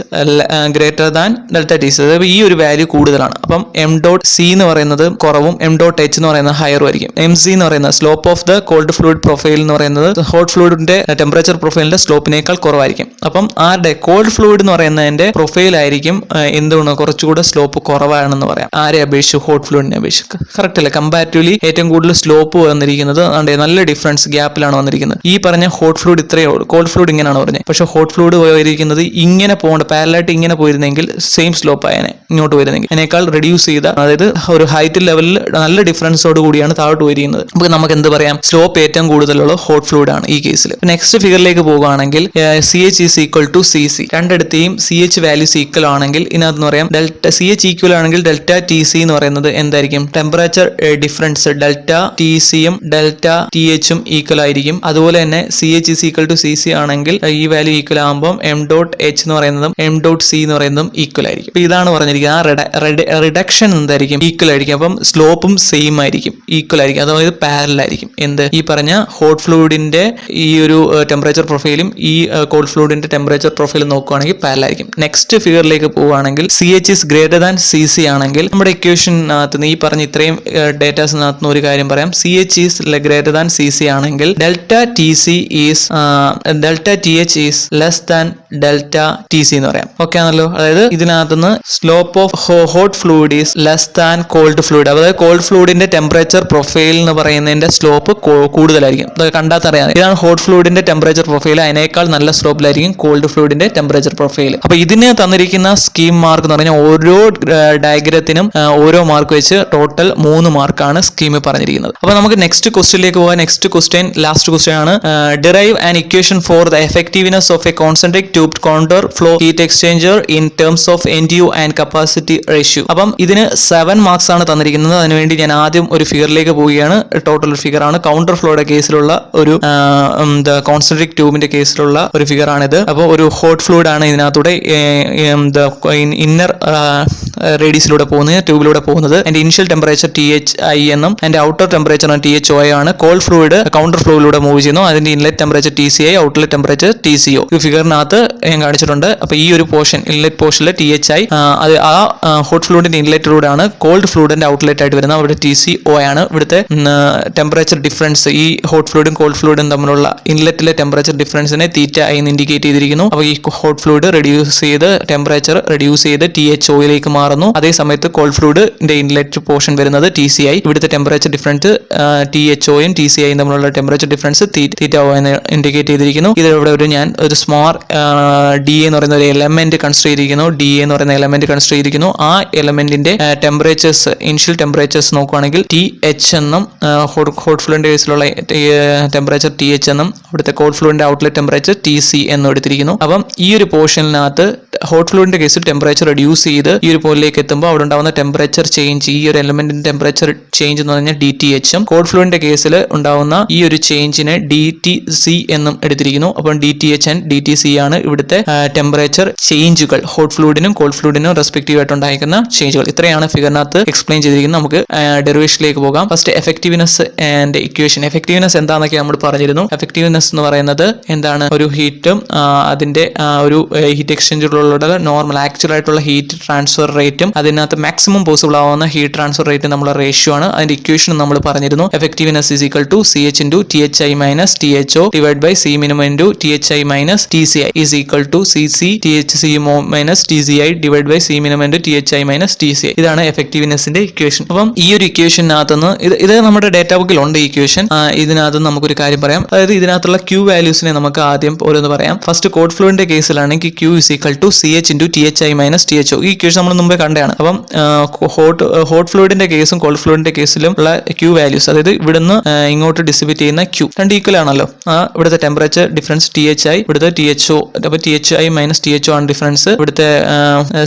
greater than delta TC, അതായത് ഈ ഒരു വാല്യൂ കൂടുതലാണ്. അപ്പം M.C എന്ന് പറയുന്നത് കുറവും M.H എന്ന് പറയുന്നത് ഹയറും ആയിരിക്കും. MC എന്ന് പറയുന്നത് slope of the called fluid profile എന്ന് പറയുന്നത് ഹോട്ട് ഫ്ലൂയിഡിന്റെ ടെമ്പറേച്ചർ പ്രൊഫൈലിന്റെ സ്ലോപ്പിനേക്കാൾ കുറവായിരിക്കും. അപ്പം ആരുടെ കോൾഡ് ഫ്ലൂയിഡ് എന്ന് പറയുന്നതിന്റെ പ്രൊഫൈൽ ആയിരിക്കും എന്തുകൊണ്ട് കുറച്ചുകൂടെ സ്ലോപ്പ് കുറവാണെന്ന് പറയാം. ആരെ അപേക്ഷിച്ച്? ഹോട്ട് ഫ്ലൂയിഡിനെ അപേക്ഷിച്ച്. കറക്റ്റ് അല്ലേ? കമ്പാരിറ്റീവ്ലി ഏറ്റവും കൂടുതൽ സ്ലോപ്പ് വന്നിരിക്കുന്നത് നല്ല ഡിഫറൻസ് ഗ്യാപ്പിലാണ് വന്നിരിക്കുന്നത്. ഈ പറഞ്ഞ ഹോട്ട് ഫ്ലൂയിഡ് ഇത്രയേ ഉള്ളൂ. കോൾഡ് ഫ്ലൂയിഡ് ഇങ്ങനെയാണ് പറഞ്ഞത്. പക്ഷേ ഹോട്ട് ഫ്ലൂയിഡ് പോയിരിക്കുന്നത് ഇങ്ങനെ പോകേണ്ട പാരലായിട്ട് ഇങ്ങനെ പോയിരുന്നെങ്കിൽ സെയിം സ്ലോപ്പ് ആയനെ ഇങ്ങോട്ട് വരുന്നെങ്കിൽ അതിനേക്കാൾ റെഡ്യൂസ് ചെയ്ത, അതായത് ഒരു ഹൈറ്റ് ലെവലിൽ നല്ല ഡിഫറൻസോട് കൂടിയാണ് താഴോട്ട് പോയിരിക്കുന്നത്. അപ്പോൾ നമുക്ക് എന്ത് പറയാം, സ്ലോപ്പ് ഏറ്റവും കൂടുതലുള്ള ഹോട്ട് ഫ്ലൂയിഡ് ആണ് ഈ കേസിൽ. നെക്സ്റ്റ് ഫിഗറിലേക്ക് പോകുകയാണെങ്കിൽ CH is equal to CC, രണ്ടിടത്തെയും CH വാല്യൂസ് ഈക്വൽ ആണെങ്കിൽ ഇതിനകത്ത് പറയാം ഡെൽറ്റ CH ഈക്വൽ ആണെങ്കിൽ ഡെൽറ്റ TC എന്ന് പറയുന്നത് എന്തായിരിക്കും, ടെമ്പറേച്ചർ ഡിഫറൻസ് ഡെൽറ്റ TCയും ഡെൽറ്റ THും ഈക്വൽ ആയിരിക്കും. അതുപോലെ തന്നെ CH is equal to CC ആണെങ്കിൽ ഈ വാല്യൂ ഈക്വൽ ആകുമ്പോൾ m.H എന്ന് പറയുന്നതും m.C എന്ന് പറയുന്നതും ഈക്വൽ ആയിരിക്കും. അപ്പോൾ ഇതാണ് പറഞ്ഞിരിക്കുന്നത്, ആ റിഡക്ഷൻ എന്തായിരിക്കും, ഈക്വൽ ആയിരിക്കും. അപ്പം സ്ലോപ്പും സെയിം ആയിരിക്കും, ഈക്വൽ ആയിരിക്കും, അതായത് പാരലൽ ആയിരിക്കും. എന്ത് ഈ പറഞ്ഞ ഹോട്ട് ഫ്ലൂയിഡിന്റെ ഈ ഒരു ടെമ്പറേച്ചർ പ്രൊഫൈലും ഈ കോൾഡ് ഫ്ലൂയിഡിന്റെ ടെമ്പറേച്ചർ പ്രൊഫൈലും നോക്കുകയാണെങ്കിൽ പാരലൽ ആയിരിക്കും. നെക്സ്റ്റ് ഫിഗറിലേക്ക് പോവുകയാണെങ്കിൽ CH is greater than CC ആണെങ്കിൽ നമ്മുടെ ഇക്വേഷനകത്ത് ഈ പറഞ്ഞ ഇത്രയും ഡേറ്റാസിനകത്ത് ഒരു കാര്യം പറയാം, CH is greater than CC ആണെങ്കിൽ delta TH is less than delta TC എന്ന് പറയാം. ഓക്കെ ആണല്ലോ. അതായത് ഇതിനകത്തുനിന്ന് slope of hot fluid is less than cold fluid, അതായത് കോൾഡ് ഫ്ലൂയിഡിന്റെ ടെമ്പറേച്ചർ പ്രൊഫൈൽ എന്ന് പറയുന്നതിന്റെ സ്ലോപ്പ് കൂടുതലായിരിക്കും. അതൊക്കെ കണ്ടാത്തറിയാം. ഇതാണ് ഹോട്ട് ഫ്ലൂയിഡിന്റെ ടെമ്പറേച്ചർ പ്രൊഫൈൽ, അതിനേക്കാൾ നല്ല സ്ലോപ്പിലായിരിക്കും കോൾഡ് ഫ്ലൂയിഡിന്റെ ടെമ്പറേച്ചർ പ്രൊഫൈൽ. അപ്പൊ ഇതിന് തന്നിരിക്കുന്ന സ്കീം മാർക്ക് എന്ന് പറഞ്ഞാൽ ഓരോ ഡയഗ്രത്തിനും ഓരോ മാർക്ക് വെച്ച് ടോട്ടൽ 3 മാർക്കാണ് സ്കീമിൽ പറഞ്ഞിരിക്കുന്നത്. അപ്പൊ നമുക്ക് നെക്സ്റ്റ് ക്വസ്റ്റ്യനിലേക്ക് പോകാം. നെക്സ്റ്റ് ക്വസ്റ്റ്യൻ ലാസ്റ്റ് ക്വസ്റ്റ്യൻ ആണ്, derive an equation for the effectiveness of A concentric tube counter flow heat exchanger in terms of NTU and capacity ratio. അപ്പം ഇതിന് 7 മാർക്സ് ആണ് തന്നിരിക്കുന്നത്. അതിനുവേണ്ടി ഞാൻ ആദ്യം ഒരു ഫിഗറിലേക്ക് പോവുകയാണ്. ടോട്ടൽ ഒരു ഫിഗർ ആണ്, കൗണ്ടർ ഫ്ലോയുടെ കേസിലുള്ള ഒരു കോൺസെൻട്രിക് ട്യൂബിന്റെ കേസിലുള്ള ഒരു ഫിഗർ ആണിത്. അപ്പോൾ ഒരു ഹോട്ട് ഫ്ലൂയിഡ് ആണ് ഇതിനകത്തൂടെ ഇന്നർ റേഡിയസിലൂടെ പോകുന്നത്, ട്യൂബിലൂടെ പോകുന്നത്. അതിന്റെ ഇനിഷ്യൽ ടെമ്പറേച്ചർ THI എന്നും അതിന്റെ ഔട്ടർ ടെമ്പറേച്ചർ THO ആണ്. കോൾഡ് ഫ്ലൂയിഡ് കൗണ്ടർ ഫ്ലോയിലൂടെ മൂവ് ചെയ്യുന്നു. അതിന്റെ inlet temperature TCI, outlet temperature TCO. ഈ ഫിഗറിനകത്ത് ഞാൻ കാണിച്ചിട്ടുണ്ട്. അപ്പൊ ഈ ഒരു പോർഷൻ ഇൻലെറ്റ് പോർഷനിൽ THI, അത് ആ ഹോട്ട് ഫ്ലൂയിഡിന്റെ ഇൻലെറ്റിലൂടെ ആണ് കോൾഡ് ഫ്ലൂയിഡിന്റെ ഔട്ട്ലെറ്റ് ആയിട്ട് വരുന്നത്. അവിടെ TCO ആണ്. ഇവിടുത്തെ ടെമ്പറേച്ചർ ഡിഫറൻസ് ഈ ഹോട്ട് ഫ്ലൂയിഡും കോൾഡ് ഫ്ലൂയിഡും തമ്മിലുള്ള ഇൻലെറ്റിലെ ടെമ്പറേച്ചർ ഡിഫറൻസിനെ θI എന്ന് ഇൻഡിക്കേറ്റ് ചെയ്തിരിക്കുന്നു. അപ്പോൾ ഈ ഹോട്ട് ഫ്ലൂയിഡ് റെഡ്യൂസ് ചെയ്ത് ടെമ്പറേച്ചർ റെഡ്യൂസ് ചെയ്ത് THOയിലേക്ക് മാറുന്നു. അതേ സമയത്ത് കോൾഡ് ഫ്ലൂയിഡിന്റെ ഇൻലെറ്റ് പോർഷൻ വരുന്നത് TCI. ഇവിടുത്തെ ടെമ്പറേച്ചർ ഡിഫറൻസ് THOയും TCIയും തമ്മിലുള്ള ടെമ്പറേച്ചർ ഡിഫറൻസ് θO എന്ന് ഇൻഡിക്കേറ്റ് ചെയ്തിരിക്കുന്നു. ഇതിലൂടെ ഞാൻ ഒരു സ്മാൾ DA എന്ന് പറയുന്ന ഒരു എലമെന്റ് കൺസിഡർ ചെയ്തിരിക്കുന്നു. DA എന്ന് പറയുന്ന എലമെന്റ് കൺസിഡർ ചെയ്തിരിക്കുന്നു. ആ എലമെന്റിന്റെ ടെമ്പറേച്ചേഴ്സ്, ഇനിഷ്യൽ ടെമ്പറേച്ചേഴ്സ് നോക്കുകയാണെങ്കിൽ TH എന്നും ഹോട്ട് ഫ്ലൂയിഡിന്റെ കേസിലുള്ള ടെമ്പറേച്ചർ TH എന്നും ഇവിടുത്തെ കോൾഡ് ഫ്ലൂയിഡിന്റെ ഔട്ട്ലെറ്റ് ടെമ്പറേച്ചർ TC എന്നും എടുത്തിരിക്കുന്നു. അപ്പം ഈ ഒരു പോർഷനിനകത്ത് ഹോട്ട് ഫ്ലൂയിഡിന്റെ കേസിൽ ടെമ്പറേച്ചർ റെഡ്യൂസ് ചെയ്ത് ഈ ഒരു പോയിന്റിലേക്ക് എത്തുമ്പോൾ അവിടെ ഉണ്ടാകുന്ന ടെമ്പറേച്ചർ ചേഞ്ച്, ഈ ഒരു എലമെന്റിന്റെ ടെമ്പറേച്ചർ ചേഞ്ച് എന്ന് പറഞ്ഞാൽ DTHും, കോൾഡ് ഫ്ലൂയിഡിന്റെ കേസിൽ ഉണ്ടാകുന്ന ഈ ഒരു ചേഞ്ചിനെ DTC എന്നും എടുത്തിരിക്കുന്നു. അപ്പം DTH ആൻഡ് DTC ആണ് ഇവിടുത്തെ ടെമ്പറേച്ചർ ചേഞ്ചുകൾ, ഹോട്ട് ഫ്ലൂയിഡിനും കോൾഡ് ഫ്ലൂയിഡിനും റെസ്പെക്റ്റീവ് ആയിട്ട് ഉണ്ടായിരിക്കുന്ന ചേഞ്ചുകൾ. ഇത്രയാണ് ഫിഗറിനകത്ത് എക്സ്പ്ലെയിൻ ചെയ്തിരിക്കുന്നത്. നമുക്ക് ഡെറിവേഷനിലേക്ക് പോകാം. First effectiveness and equation. Effectiveness എന്താണെന്നൊക്കെ നമ്മൾ പറഞ്ഞിരുന്നു. എഫക്റ്റീവ്നെസ് എന്ന് പറയുന്നത് എന്താണ്, ഒരു ഹീറ്റും അതിന്റെ ഒരു ഹീറ്റ് എക്സ്ചേഞ്ചറിലുള്ള നോർമൽ ആക്ച്വൽ ആയിട്ടുള്ള ഹീറ്റ് ട്രാൻസ്ഫർ റേറ്റും അതിനകത്ത് മാക്സിമം പോസിബിൾ ആവുന്ന ഹീറ്റ് ട്രാൻസ്ഫർ റേറ്റ് നമ്മുടെ റേഷ്യോ ആണ്. അതിന്റെ ഇക്വേഷൻ നമ്മൾ പറഞ്ഞിരുന്നു. Effectiveness is equal to CH into THI minus THO divided by C minimum into THI minus TCI is equal to CC THC minus TCI divided by C minimum into THI minus TCI. ഇതാണ് എഫക്റ്റീവ്നെസിന്റെ equation. അപ്പം ഈ ഒരു ഇക്വേഷനകത്തുനിന്ന് ഇത് നമ്മുടെ data ബുക്കിലുണ്ട് ഈ equation. ഇതിനകത്ത് നമുക്കൊരു കാര്യം പറയാം. അതായത് ഇതിനകത്തുള്ള Q വാല്യൂസിനെ നമുക്ക് ആദ്യം ഓരോന്ന് പറയാം. ഫസ്റ്റ് കോൾഡ് ഫ്ലൂയിഡിന്റെ കേസിലാണെങ്കിൽ Q is equal to CH into THI minus THO. ഈ ഇക്വേഷൻ നമ്മൾ മുമ്പേ കണ്ടതാണ്. അപ്പം ഹോട്ട് ഫ്ലൂയിഡിന്റെ കേസും കോൾഡ് ഫ്ലൂയിഡിന്റെ കേസിലും ഉള്ള Q വാല്യൂസ്, അതായത് ഇവിടുന്ന് ഇങ്ങോട്ട് ഡിസ്ട്രിബ്യൂട്ട് ചെയ്യുന്ന Q രണ്ട് ഈക്വൽ ആണല്ലോ. ഇവിടുത്തെ ടെമ്പറേച്ചർ ഡിഫറൻസ് THI, ഇവിടുത്തെ THO. അപ്പോൾ THI മൈനസ് THO ആണ് ഡിഫറൻസ്. ഇവിടുത്തെ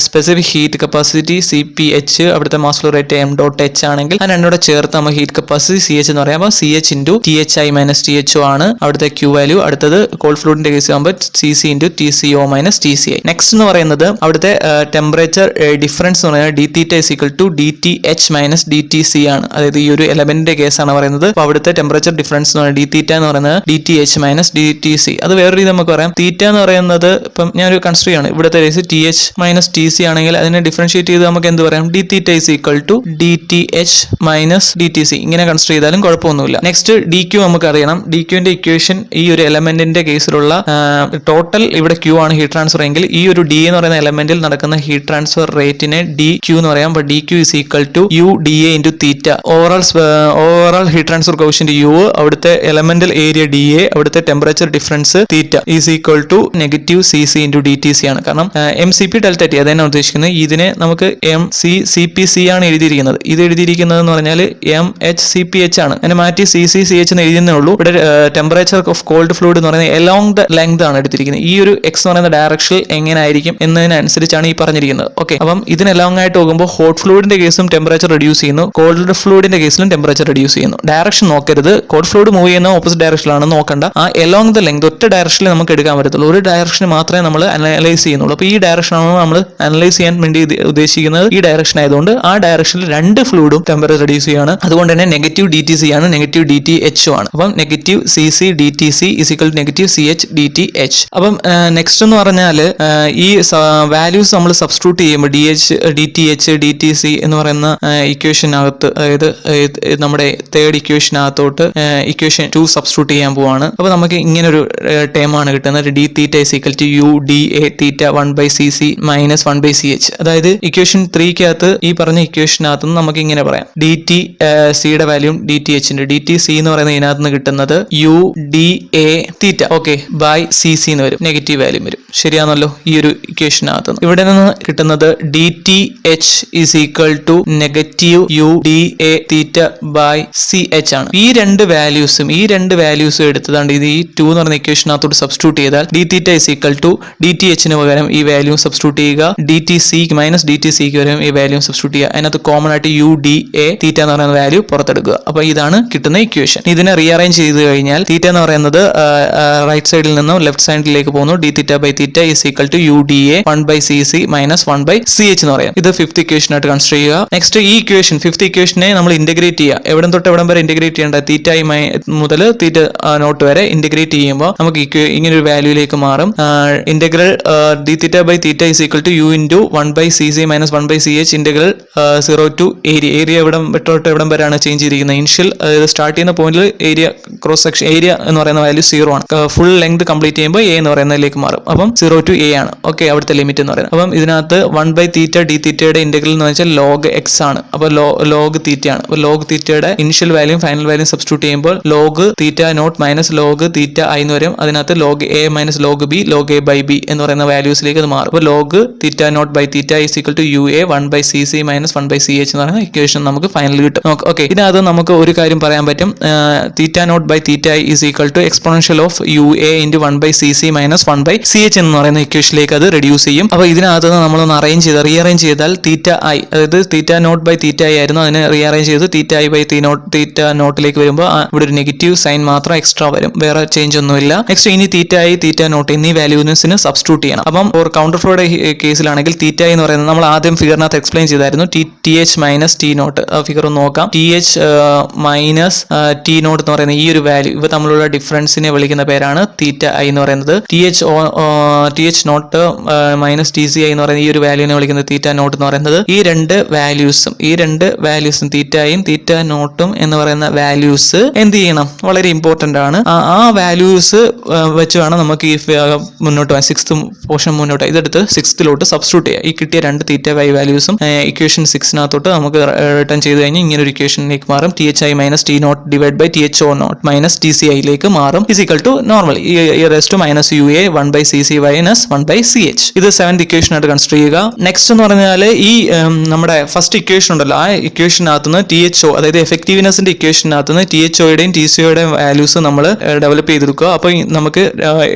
സ്പെസിഫിക് ഹീറ്റ് കപ്പാസിറ്റി CPH, അവിടുത്തെ മാസ് ഫ്ലോ റേറ്റ് m.H ആണെങ്കിൽ ആ രണ്ടോടെ ചേർത്ത് നമ്മൾ ഹീറ്റ് കപ്പാസിറ്റി CH എന്ന് പറയാം. അപ്പോൾ CH into THI minus THO ആണ് അവിടുത്തെ Q വാല്യൂ. അടുത്തത് കോൾഡ് ഫ്ലൂയിഡിന്റെ കേസ് ആകുമ്പോൾ CC into TCO minus TCI. Next എന്ന് പറയുന്നത് അവിടുത്തെ ടെമ്പറേച്ചർ ഡിഫറൻസ് എന്ന് പറയുന്നത് dθ is equal to DTH minus DTC ആണ്. അതായത് ഈ ഒരു എലമെന്റിന്റെ കേസാണ് പറയുന്നത്. അപ്പോൾ അവിടുത്തെ ടെമ്പറേച്ചർ ഡിഫറൻസ് എന്ന് പറയുന്നത് dθ എന്ന് പറയുന്നത് DTH മൈനസ് DTC. അത് വേറെ രീതി നമുക്ക് പറയാം. തീറ്റ എന്ന് പറയുന്നത് ഇപ്പം ഞാനൊരു കൺസിഡർ ചെയ്യാണ്. ഇവിടുത്തെ കേസ് TH മൈനസ് TC ആണെങ്കിൽ അതിനെ ഡിഫറൻഷിയേറ്റ് ചെയ്ത് നമുക്ക് എന്ത് പറയാം, dθ is equal to DTH minus DTC. ഇങ്ങനെ കൺസിഡർ ചെയ്താലും കുഴപ്പമൊന്നുമില്ല. നെക്സ്റ്റ് DQ നമുക്ക് അറിയണം. DQന്റെ ഇക്വേഷൻ ഈ ഒരു എലമെന്റിന്റെ കേസിലുള്ള ടോട്ടൽ ഇവിടെ Q ആണ് ഹീറ്റ് ട്രാൻസ്ഫർ എങ്കിൽ ഈ ഒരു D എന്ന് പറയുന്ന എലമെന്റിൽ നടക്കുന്ന ഹീറ്റ് ട്രാൻസ്ഫർ റേറ്റിനെ DQ എന്ന് പറയാം. അപ്പോൾ DQ is equal to UDA into theta. Overall heat transfer coefficient U, അവിടുത്തെ എലമെന്റൽ ഏരിയ DA, അവിടുത്തെ temperature difference theta is equal to negative C C into D T C ആണ്. കാരണം M C P delta T അതാണ് ഉദ്ദേശിക്കുന്നത്. ഇതിനെ നമുക്ക് M C C P C ആണ് എഴുതിയിരിക്കുന്നത്. ഇത് എഴുതിയിരിക്കുന്നത് എന്ന് പറഞ്ഞാൽ M H C P H ആണ്. അതിനെ മാറ്റി സി സി സി എച്ച് എന്ന് എഴുതുന്നേ ഉള്ളൂ. ഇവിടെ ടെമ്പറേച്ചർ ഓഫ് കോൾഡ് ഫ്ലൂയിഡ് എന്ന് പറയുന്നത് എലോങ് ദ ലെങ്ത് ആണ് എടുത്തിരിക്കുന്നത്. ഈ ഒരു എക്സ് എന്ന് പറയുന്ന ഡയറക്ഷൻ എങ്ങനെ ആയിരിക്കും എന്നതിനനുസരിച്ചാണ് ഈ പറഞ്ഞിരിക്കുന്നത്. ഓക്കെ, അപ്പം ഇതിന് എലോങ് ആയിട്ട് പോകുമ്പോൾ ഹോട്ട് ഫ്ലൂയിഡിന്റെ കേസും ടെമ്പറേച്ചർ റെഡ്യൂസ് ചെയ്യുന്നു, കോൾഡ് ഫ്ലൂയിഡിന്റെ കേസിലും ടെമ്പറേച്ചർ റെഡ്യൂസ് ചെയ്യുന്നു. ഡയറക്ഷൻ നോക്കരുത്, കോൾഡ് ഫ്ലൂയിഡ് മൂവ് ചെയ്യുന്ന ഓപ്പോസിറ്റ് ഡയറക്ഷനിലാണ് നോക്കണ്ട. ആ എലോങ് ദ ലെങ്ത് ഒറ്റ ഡയറക്ഷനിൽ നമുക്ക് എടുക്കാൻ പറ്റത്തുള്ളൂ. ഒരു ഡയറക്ഷന് മാത്രമേ നമ്മൾ അനലൈസ് ചെയ്യുന്നുള്ളൂ. അപ്പോൾ ഈ ഡയറക്ഷനാണ് നമ്മൾ അനലൈസ് ചെയ്യാൻ വേണ്ടി ഉദ്ദേശിക്കുന്നത്. ഈ ഡയറക്ഷൻ ആയതുകൊണ്ട് ആ ഡയറക്ഷനിൽ രണ്ട് ഫ്ലൂയിഡും ടെമ്പറേച്ചർ റെഡ്യൂസ് ചെയ്യാണ്. അതുകൊണ്ട് തന്നെ നെഗറ്റീവ് ഡി ടി സി ആണ്, നെഗറ്റീവ് ഡി ടി എച്ച് ആണ്. അപ്പം negative C C D T C is equal negative C H D T H. അപ്പം നെക്സ്റ്റ് എന്ന് പറഞ്ഞാൽ ഈ വാല്യൂസ് നമ്മൾ സബ്സ്റ്റിറ്റ്യൂട്ട് ചെയ്യുമ്പോൾ D H D T H D T C എന്ന് പറയുന്ന ഇക്വേഷനകത്ത്, അതായത് നമ്മുടെ തേർഡ് ഇക്വേഷനകത്തോട്ട് ഇക്വേഷൻ 2 സബ്സ്റ്റിറ്റ്യൂട്ട് ചെയ്യാൻ പോവാണ്. അപ്പോൾ നമുക്ക് ഇങ്ങനെ ഒരു ടേം ആണ് കിട്ടുന്നത്. D theta is equal to U D A theta 1/cc minus 1/ch. അതായത് ഇക്വേഷൻ 3 ഈ പറഞ്ഞ ഇക്വേഷനകത്ത് നമുക്ക് ഇങ്ങനെ പറയാം, ഡി ടി സിയുടെ വാല്യൂ ഡി ടി എച്ചിന്റെ ഡി ടി സി എന്ന് പറയുന്ന ഇതിനകത്ത് നിന്ന് കിട്ടുന്നത് U D A theta okay by C C എന്ന് വരും, നെഗറ്റീവ് വാല്യൂ വരും. ശരിയാണല്ലോ ഈ ഒരു ഇക്വേഷനകത്ത് നിന്ന്. ഇവിടെ നിന്ന് കിട്ടുന്നത് D T H is equal to negative U D A theta by C H ആണ്. ഈ രണ്ട് വാല്യൂസും എടുത്തതാണ് ഇത് ഈ 2 എന്ന് പറയുന്ന ഇക്വേഷനകത്തോട്ട് സബ്സ്റ്റിറ്റ്യൂട്ട് ചെയ്താൽ D theta is equal to D T എച്ചിന് പകരം ഈ വാല്യൂ സബ്സ്റ്റിറ്റ്യൂട്ട് ചെയ്യുക, D T C minus D T സിക്ക് പകരം ഈ വാല്യൂ സബ്സ്റ്റിറ്റ്യൂട്ട് ചെയ്യുക. അതിനകത്ത് കോമൺ ആയിട്ട് യു ഡി എ തീറ്റ എന്ന് പറയുന്ന വാല്യൂ പുറത്തെടുക്കുക. അപ്പൊ ഇതാണ് കിട്ടുന്ന ഇക്വേഷൻ. ഇതിനെ റീഅറേഞ്ച് ചെയ്ത് കഴിഞ്ഞാൽ തീറ്റ എന്ന് പറയുന്നത് റൈറ്റ് സൈഡിൽ നിന്നും ലെഫ്റ്റ് സൈഡിലേക്ക് പോകുന്നു. D theta by theta is equal to U D A 1/cc minus 1/ch എന്ന് പറയാം. ഇത് 5th ഇക്വേഷൻ ആയിട്ട് കൺസിഡർ ചെയ്യുക. നെക്സ്റ്റ് ഈ ഇക്വേഷൻ 5th ഇക്വേഷനെ നമ്മൾ ഇന്റഗ്രേറ്റ് ചെയ്യുക. എവിടെ തൊട്ട് എവിടം വരെ ഇന്റഗ്രേറ്റ് ചെയ്യേണ്ട? തീറ്റ മുതൽ തീറ്റ നോട്ട് വരെ ഇന്റഗ്രേറ്റ് ചെയ്യുമ്പോൾ നമുക്ക് ഇങ്ങനെ ഒരു വാല്യൂയിലേക്ക് മാറും. Integral D theta by theta is equal to U into 1/cc minus 1/ch integral 0 to area എവിടം വരെയാണ് ചേഞ്ച് ചെയ്തിരിക്കുന്നത്. ഇനിഷ്യൽ സ്റ്റാർട്ട് ചെയ്യുന്ന പോയിന്റിൽ ഏരിയ ക്രോസ് സെക്ഷൻ ഏരിയ എന്ന് പറയുന്ന വാല്യൂ 0 ആണ്. ഫുൾ ലെങ്ത് കംപ്ലീറ്റ് ചെയ്യുമ്പോൾ എ എന്ന് പറയുന്നതിലേക്ക് മാറും. അപ്പം 0 ടു എ ആണ് ഓക്കെ അവിടുത്തെ ലിമിറ്റ് എന്ന് പറയുന്നത്. അപ്പം ഇതിനകത്ത് 1/തീറ്റ ഡി തീറ്റയുടെ ഇന്റഗ്രൽ എന്ന് വെച്ചാൽ ലോഗ് എക്സ് ആണ്. അപ്പോൾ ലോഗ് തീറ്റ ആണ്. അപ്പോൾ ലോഗ് തീറ്റയുടെ initial value final value substitute ചെയ്യുമ്പോൾ log theta naught minus log theta I എന്ന് വരും. അതിനകത്ത് log A minus log B log A by B എന്ന് പറയുന്ന വാല്യൂസിലേക്ക് അത് മാറും. അപ്പോൾ log theta naught by theta is equal to U A 1/cc minus 1/ch എന്ന് പറയുന്ന ഇക്വേഷൻ നമുക്ക് ഫൈനൽ കിട്ടും. ഓക്കെ, ഇതിനകത്ത് നമുക്ക് ഒരു കാര്യം പറയാൻ പറ്റും. Theta naught by theta is equal to exponential of U A into 1/cc minus 1/ch എന്ന് പറയുന്ന ഇക്വേഷനിലേക്ക് അത് റെഡ്യൂസ് ചെയ്യും. അപ്പോൾ ഇതിനകത്ത് നമ്മളൊന്ന് റീഅറേഞ്ച് ചെയ്താൽ തീറ്റ ഐ, അതായത് തീറ്റ നോട്ട് ബൈ തീറ്റ ഐ ആയിരുന്നു, അതിനെ റീഅറേഞ്ച് ചെയ്ത് തീറ്റ ഐ ബൈ തീറ്റ നോട്ടിലേക്ക് വരുമ്പോൾ ഇവിടെ ഒരു നെഗറ്റീവ് സൈൻ മാത്രം എക്സ്ട്രാ വരും, വേറെ ചേഞ്ച് ഒന്നുമില്ല. നെക്സ്റ്റ് ഇനി തീറ്റ ഐ തീറ്റ നോട്ട് എന്നീ വാല്യൂസിന് സബ്സ്റ്റിറ്റ്യൂട്ട് ചെയ്യണം. അപ്പം ഒരു കൗണ്ടർ ഫ്ലോയുടെ കേസിലാണെങ്കിൽ തീറ്റ എന്ന് പറയുന്നത് നമ്മൾ ആദ്യം ഫിഗറിനകത്ത് എക്സ്പ്ലെയിൻ ചെയ്തായിരുന്നു. T H minus T naught ആ ഫിഗർ ഒന്ന് നോക്കാം. T H minus T naught എന്ന് പറയുന്ന ഈ ഒരു വാല്യൂ ഇവ തമ്മിലുള്ള ഡിഫറൻസിനെ വിളിക്കുന്ന പേരാണ് തീറ്റ ഐ എന്ന് പറയുന്നത്. T H naught minus T C I എന്ന് പറയുന്ന ഈ ഒരു വാല്യൂനെ വിളിക്കുന്നത് തീറ്റ നോട്ട് എന്ന് പറയുന്നത്. ഈ രണ്ട് വാല്യൂസും തീറ്റയും തീറ്റ നോട്ടും എന്ന് പറയുന്ന വാല്യൂസ് എന്ത് ചെയ്യണം? വളരെ ഇമ്പോർട്ടന്റ് ആണ്. ആ വാല്യൂസ് വെച്ച് വേണം നമുക്ക് ഈ മുന്നോട്ട് പോകാൻ. 6th പോർഷൻ മുന്നോട്ട് ഇതെടുത്ത് 6th സബ്സ്റ്റിറ്റ്യൂട്ട് ചെയ്യുക. ഈ കിട്ടിയ രണ്ട് തീറ്റ വൈ വാല്യൂസും ഇക്വേഷൻ 6 നമുക്ക് റിട്ടേൺ ചെയ്ത് കഴിഞ്ഞാൽ ഇങ്ങനെ ഒരു ഇക്വേഷനിലേക്ക് മാറും. T H I minus T naught divide by T H O naught minus T C ഐയിലേക്ക് മാറും. Is equal to normal rest minus U A 1/cc minus 1/ch. ഇത് 7th ഇക്വേഷൻ ആയിട്ട് കൺസിഡർ ചെയ്യുക. നെക്സ്റ്റ് എന്ന് പറഞ്ഞാൽ ഈ നമ്മുടെ ഫസ്റ്റ് ഇക്വേഷൻ ഉണ്ടല്ലോ, ആ ഇക്വേഷനകത്തുനിന്ന് ടി എച്ച് ഒ, അതായത് എഫക്റ്റീവ്നെസിന്റെ ഇക്വേഷനകത്തുനിന്ന് ടി എച്ച് ഒയുടെയും ടി സി ഒയുടെയും വാല്യൂസ് നമ്മൾ ഡെവലപ്പ് ചെയ്തെടുക്കുക. അപ്പോൾ നമുക്ക്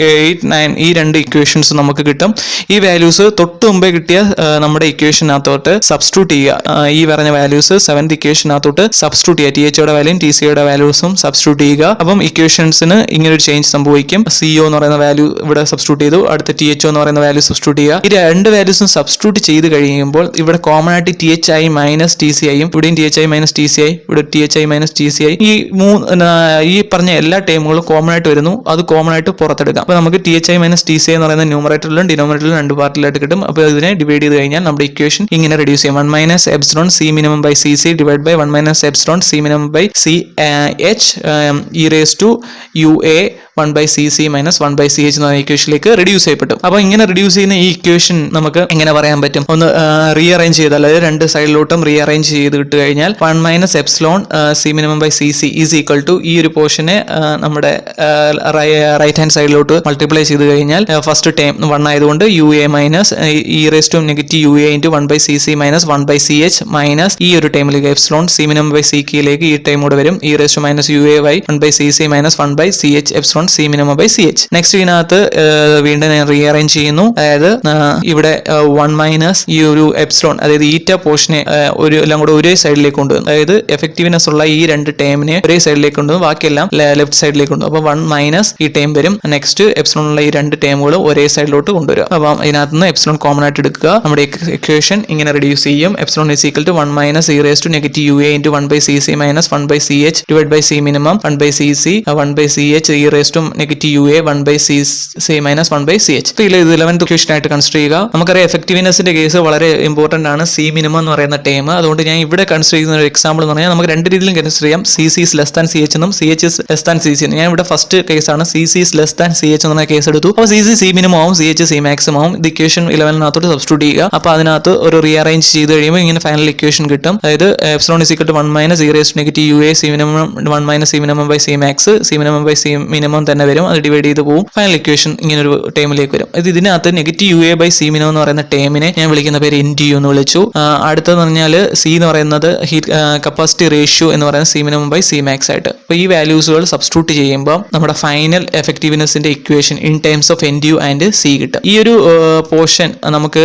8, 9 ഈ രണ്ട് ഇക്വേഷൻസ് നമുക്ക് കിട്ടും. ഈ വാല്യൂസ് തൊട്ട് മുമ്പേ കിട്ടിയ നമ്മുടെ ഇക്വേഷനകത്തോട്ട് സബ്സ്റ്റിറ്റ്യൂട്ട് ചെയ്യുക. ഈ പറഞ്ഞ വാല്യൂസ് 7th ഇക്വേഷനകത്തോട്ട് സബ്സ്റ്റിറ്റ്യൂട്ട് ചെയ്യുക. ടി എച്ച് ഒയുടെ വാല്യൂയും ടി സി ഒയുടെ വാല്യൂസും സബ്സ്റ്റിറ്റ്യൂട്ട് ചെയ്യുക. അപ്പം ഇക്വേഷൻസിന് ഇങ്ങനെ ഒരു ചേഞ്ച് സംഭവിക്കും. സി ഒ എന്ന് പറയുന്ന വാല്യൂ ഇവിടെ സബ്സ്റ്റിറ്റ്യൂട്ട് ചെയ്തു, അടുത്ത ടി എച്ച് ഒ എന്ന് പറയുന്ന വാല്യൂ സബ്സ്റ്റിറ്റ്യൂട്ട് ചെയ്യുക. ഈ രണ്ട് വാല്യൂസും സബ്സ്റ്റിറ്റ്യൂട്ട് ചെയ്ത് കഴിയുമ്പോൾ ഇവിടെ കോമൺ ആയിട്ട് T H I minus T C ഐയും ഇവിടെയും T H I minus T C I, ഇവിടെ T H I minus T C I, ഈ പറഞ്ഞ എല്ലാ ടേമുകളും കോമൺ ആയിട്ട് വരുന്നു. അത് കോമൺ ആയിട്ട് പുറത്തെടുക്കാം. അപ്പോൾ നമുക്ക് T H I minus T C I എന്ന് പറയുന്ന ന്യൂമറേറ്ററിലും ഡിനോമിനേറ്ററിലും രണ്ട് പാർട്ടിലായിട്ട് കിട്ടും. അപ്പോൾ ഇതിനെ ഡിവൈഡ് ചെയ്ത് കഴിഞ്ഞാൽ നമ്മുടെ ഇക്വേഷൻ ഇങ്ങനെ റെഡ്യൂസ് ചെയ്യും. 1 minus epsilon C minimum by C C divide by 1 minus epsilon C minimum by C H E raise to U A 1/cc minus 1/ch എന്ന ഇക്വേഷനിലേക്ക് റെഡ്യൂസ് ചെയ്യപ്പെട്ടു. അപ്പോൾ ഇങ്ങനെ റെഡ്യൂസ് ചെയ്യുന്ന ഈ ഇക്വേഷൻ നമുക്ക് എങ്ങനെ പറയാൻ പറ്റും? ഒന്ന് റീഅറേഞ്ച് ചെയ്താൽ, അതായത് രണ്ട് സൈഡിലോട്ടും റീഅറേഞ്ച് ചെയ്ത് ഇട്ട് കഴിഞ്ഞാൽ 1 minus epsilon C minimum by C C is equal to ഈ ഒരു പോർഷനെ നമ്മുടെ റൈറ്റ് ഹാൻഡ് സൈഡിലോട്ട് മൾട്ടിപ്ലൈ ചെയ്ത് കഴിഞ്ഞാൽ ഫസ്റ്റ് ടേം 1 ആയതുകൊണ്ട് U A minus E raise to negative U A into 1 by C C minus 1 by C H minus ഈ ഒരു ടൈമിലേക്ക് epsilon C minimum by C കെയിലേക്ക് ഈ ടൈം കൂടെ വരും E raise to minus U A by 1 by C C minus 1 by C H epsilon C minimum by C H. Next ഇതിനകത്ത് വീണ്ടും ഞാൻ റീഅറേഞ്ച് ചെയ്യുന്നു. അതായത് ഇവിടെ 1 മൈനസ് ഈ ഒരു എപ്സിലോൺ അതായത് ഈറ്റ പോർഷനെ എല്ലാം കൂടെ ഒരേ സൈഡിലേക്ക് കൊണ്ടുവന്നു. അതായത് എഫക്റ്റീവ്നെസ് ഉള്ള ഈ രണ്ട് ടേമിനെ ഒരേ സൈഡിലേക്ക് കൊണ്ടുവന്നു, ബാക്കിയെല്ലാം ലെഫ്റ്റ് സൈഡിലേക്ക് കൊണ്ടുവന്നു. അപ്പോൾ 1 മൈനസ് ഈ ടേം വരും. നെക്സ്റ്റ് എപ്സിലോൺ ഉള്ള ഈ രണ്ട് ടേമുകളും ഒരേ സൈഡിലോട്ട് കൊണ്ടുവരിക. അപ്പം ഇതിനകത്ത് നിന്ന് എപ്സിലോൺ കോമൺ ആയിട്ട് എടുക്കുക. നമ്മുടെ ഇക്വേഷൻ ഇങ്ങനെ റെഡ്യൂസ് ചെയ്യും. Epsilon is equal to 1 minus E raise to negative U A into 1 by C C minus 1 by C H divide by C minimum 1 by C C 1 by C H E raise to negative U A 1 by C C minus 1 by C H. ഇത് 11th equation ആയിട്ട് consider ചെയ്യുക. നമുക്കറിയാം എഫക്റ്റീവ്നെസിന്റെ case വളരെ important ആണ്, C minimum എന്ന് പറയുന്ന term. അതുകൊണ്ട് ഞാൻ ഇവിടെ കൺസിഡർ ചെയ്യുന്ന ഒരു എക്സാമ്പിൾ എന്ന് പറഞ്ഞാൽ നമുക്ക് രണ്ട് രീതിയിലും കൺസിഡർ ചെയ്യാം. C C is less than C H എന്നും C H is less than C C എന്നും. ഞാൻ ഇവിടെ ഫസ്റ്റ് കേസാണ് C C is less than C H എന്ന കേസ് എടുത്തു. അപ്പോൾ സി സി സി മിനിമം ആവും, സി എച്ച് സി മാക്സിമം ആവും. ഇത് ഇക്വേഷൻ 11 സബ്സ്റ്റിറ്റ്യൂട്ട് ചെയ്യുക. അപ്പോൾ അതിനകത്ത് ഒരു റീഅറേഞ്ച് ചെയ്ത് കഴിയുമ്പോൾ ഇങ്ങനെ ഫൈനൽ ഇക്വേഷൻ കിട്ടും. അതായത് epsilon is equal to 1 minus E raise to negative U A C minimum 1 minus C minimum by C max, C minimum by C minimum തന്നെ വരും, അത് ഡിവൈഡ് ചെയ്ത് പോകും. ഫൈനൽ ഇക്വേഷൻ ഇങ്ങനെ ഒരു ടേമിലേക്ക് വരും. ഇതിനകത്ത് negative U A by C minimum എന്ന് പറയുന്ന ടേമിനെ ഞാൻ വിളിക്കുന്ന പേര് എൻ ടി യു എന്ന് വിളിച്ചു. അടുത്തതെന്ന് പറഞ്ഞാൽ സി എന്ന് പറയുന്നത് ഹീറ്റ് കപ്പാസിറ്റി റേഷ്യോ എന്ന് പറയുന്നത് C minimum by C max ആയിട്ട്. അപ്പോൾ ഈ വാല്യൂസുകൾ സബ്സ്റ്റിറ്റ്യൂട്ട് ചെയ്യുമ്പോൾ നമ്മുടെ ഫൈനൽ എഫക്റ്റീവ്നെസിന്റെ equation in terms of N T U and C കിട്ടും. ഈ ഒരു പോർഷൻ നമുക്ക്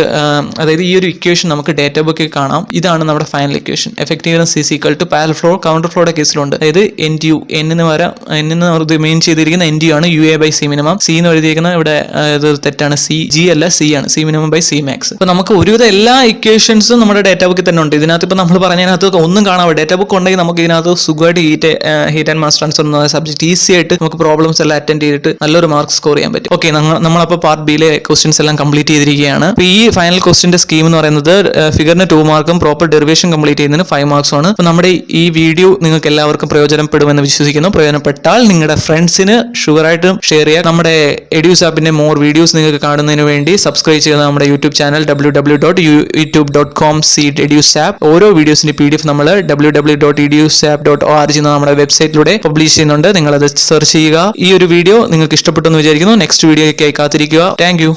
അതായത് ഈ ഒരു ഇക്വേഷൻ നമുക്ക് ഡേറ്റ ബുക്കിൽ കാണാം. ഇതാണ് നമ്മുടെ final equation. Effectiveness is equal to parallel flow counter ഫ്ലോയുടെ കേസിലുണ്ട്. അതായത് എൻ ടി യു എന്നിന് വരാം എന്നിന് മെയിൻ ചെയ്തിരിക്കുന്ന എൻ ടി യു ആണ് U A by C minimum. C എന്ന് എഴുതിയിരിക്കുന്ന ഇവിടെ ഇത് തെറ്റാണ്, സി ജി അല്ല സി ആണ്, C minimum by C max. അപ്പോൾ നമുക്ക് ഒരുവിധം എല്ലാ ഇക്വേഷൻസും നമ്മുടെ ഡേറ്റ ബുക്കിൽ തന്നെ ഉണ്ട്. ഇതിനകത്ത് ഇപ്പോൾ നമ്മൾ പറഞ്ഞതിനകത്ത് ഒന്നും കാണാൻ ഡേറ്റ ബുക്ക് ഉണ്ടെങ്കിൽ നമുക്ക് ഇതിനകത്ത് സുഖമായിട്ട് ഹീറ്റ് ആൻഡ് മാസ് ട്രാൻസ്ഫർ എന്ന സബ്ജക്ട് ഈസി ആയിട്ട് നമുക്ക് പ്രോബ്ലംസ് എല്ലാം അറ്റൻഡ് ചെയ്തിട്ട് നല്ലൊരു മാർക്ക് സ്കോർ ചെയ്യാൻ പറ്റും. ഓക്കെ, നമ്മളപ്പോൾ പാർട്ട് ബിയിലെ ക്വസ്റ്റ്യൻസ് എല്ലാം കംപ്ലീറ്റ് ചെയ്തിരിക്കുകയാണ്. അപ്പോൾ ഈ ഫൈനൽ ക്വസ്റ്റ്യന്റെ സ്കീം എന്ന് പറയുന്നത് ഫിഗറിന് 2 മാർക്കും പ്രോപ്പർ ഡെറിവേഷൻ കംപ്ലീറ്റ് ചെയ്യുന്നതിന് 5 മാർക്സും ആണ്. അപ്പോൾ നമ്മുടെ ഈ വീഡിയോ നിങ്ങൾക്ക് എല്ലാവർക്കും പ്രയോജനപ്പെടുമെന്ന് വിശ്വസിക്കുന്നു. പ്രയോജനപ്പെട്ടാൽ നിങ്ങളുടെ ഫ്രണ്ട്സിന് ഷുവറായിട്ടും ഷെയർ ചെയ്യുക. നമ്മുടെ എഡ്യൂസ് ആപ്പിന്റെ മോർ വീഡിയോസ് നിങ്ങൾക്ക് കാണുന്നതിന് വേണ്ടി സബ്സ്ക്രൈബ് ചെയ്യുന്ന നമ്മുടെ യൂട്യൂബ് ചാനൽ www.youtube.com/edusapp. ഓരോ വീഡിയോസിന്റെ PDF നമ്മൾ www.edusapp.org എന്ന നമ്മുടെ വെബ്സൈറ്റിലൂടെ പബ്ലിഷ് ചെയ്യുന്നുണ്ട്. നിങ്ങൾ അത് സെർച്ച് ചെയ്യുക. ഈ ഒരു വീഡിയോ നിങ്ങൾക്ക് ഇഷ്ടപ്പെട്ടു എന്ന് വിചാരിക്കുന്നു. നെക്സ്റ്റ് വീഡിയോയ്ക്കായി കാത്തിരിക്കുക. Thank you.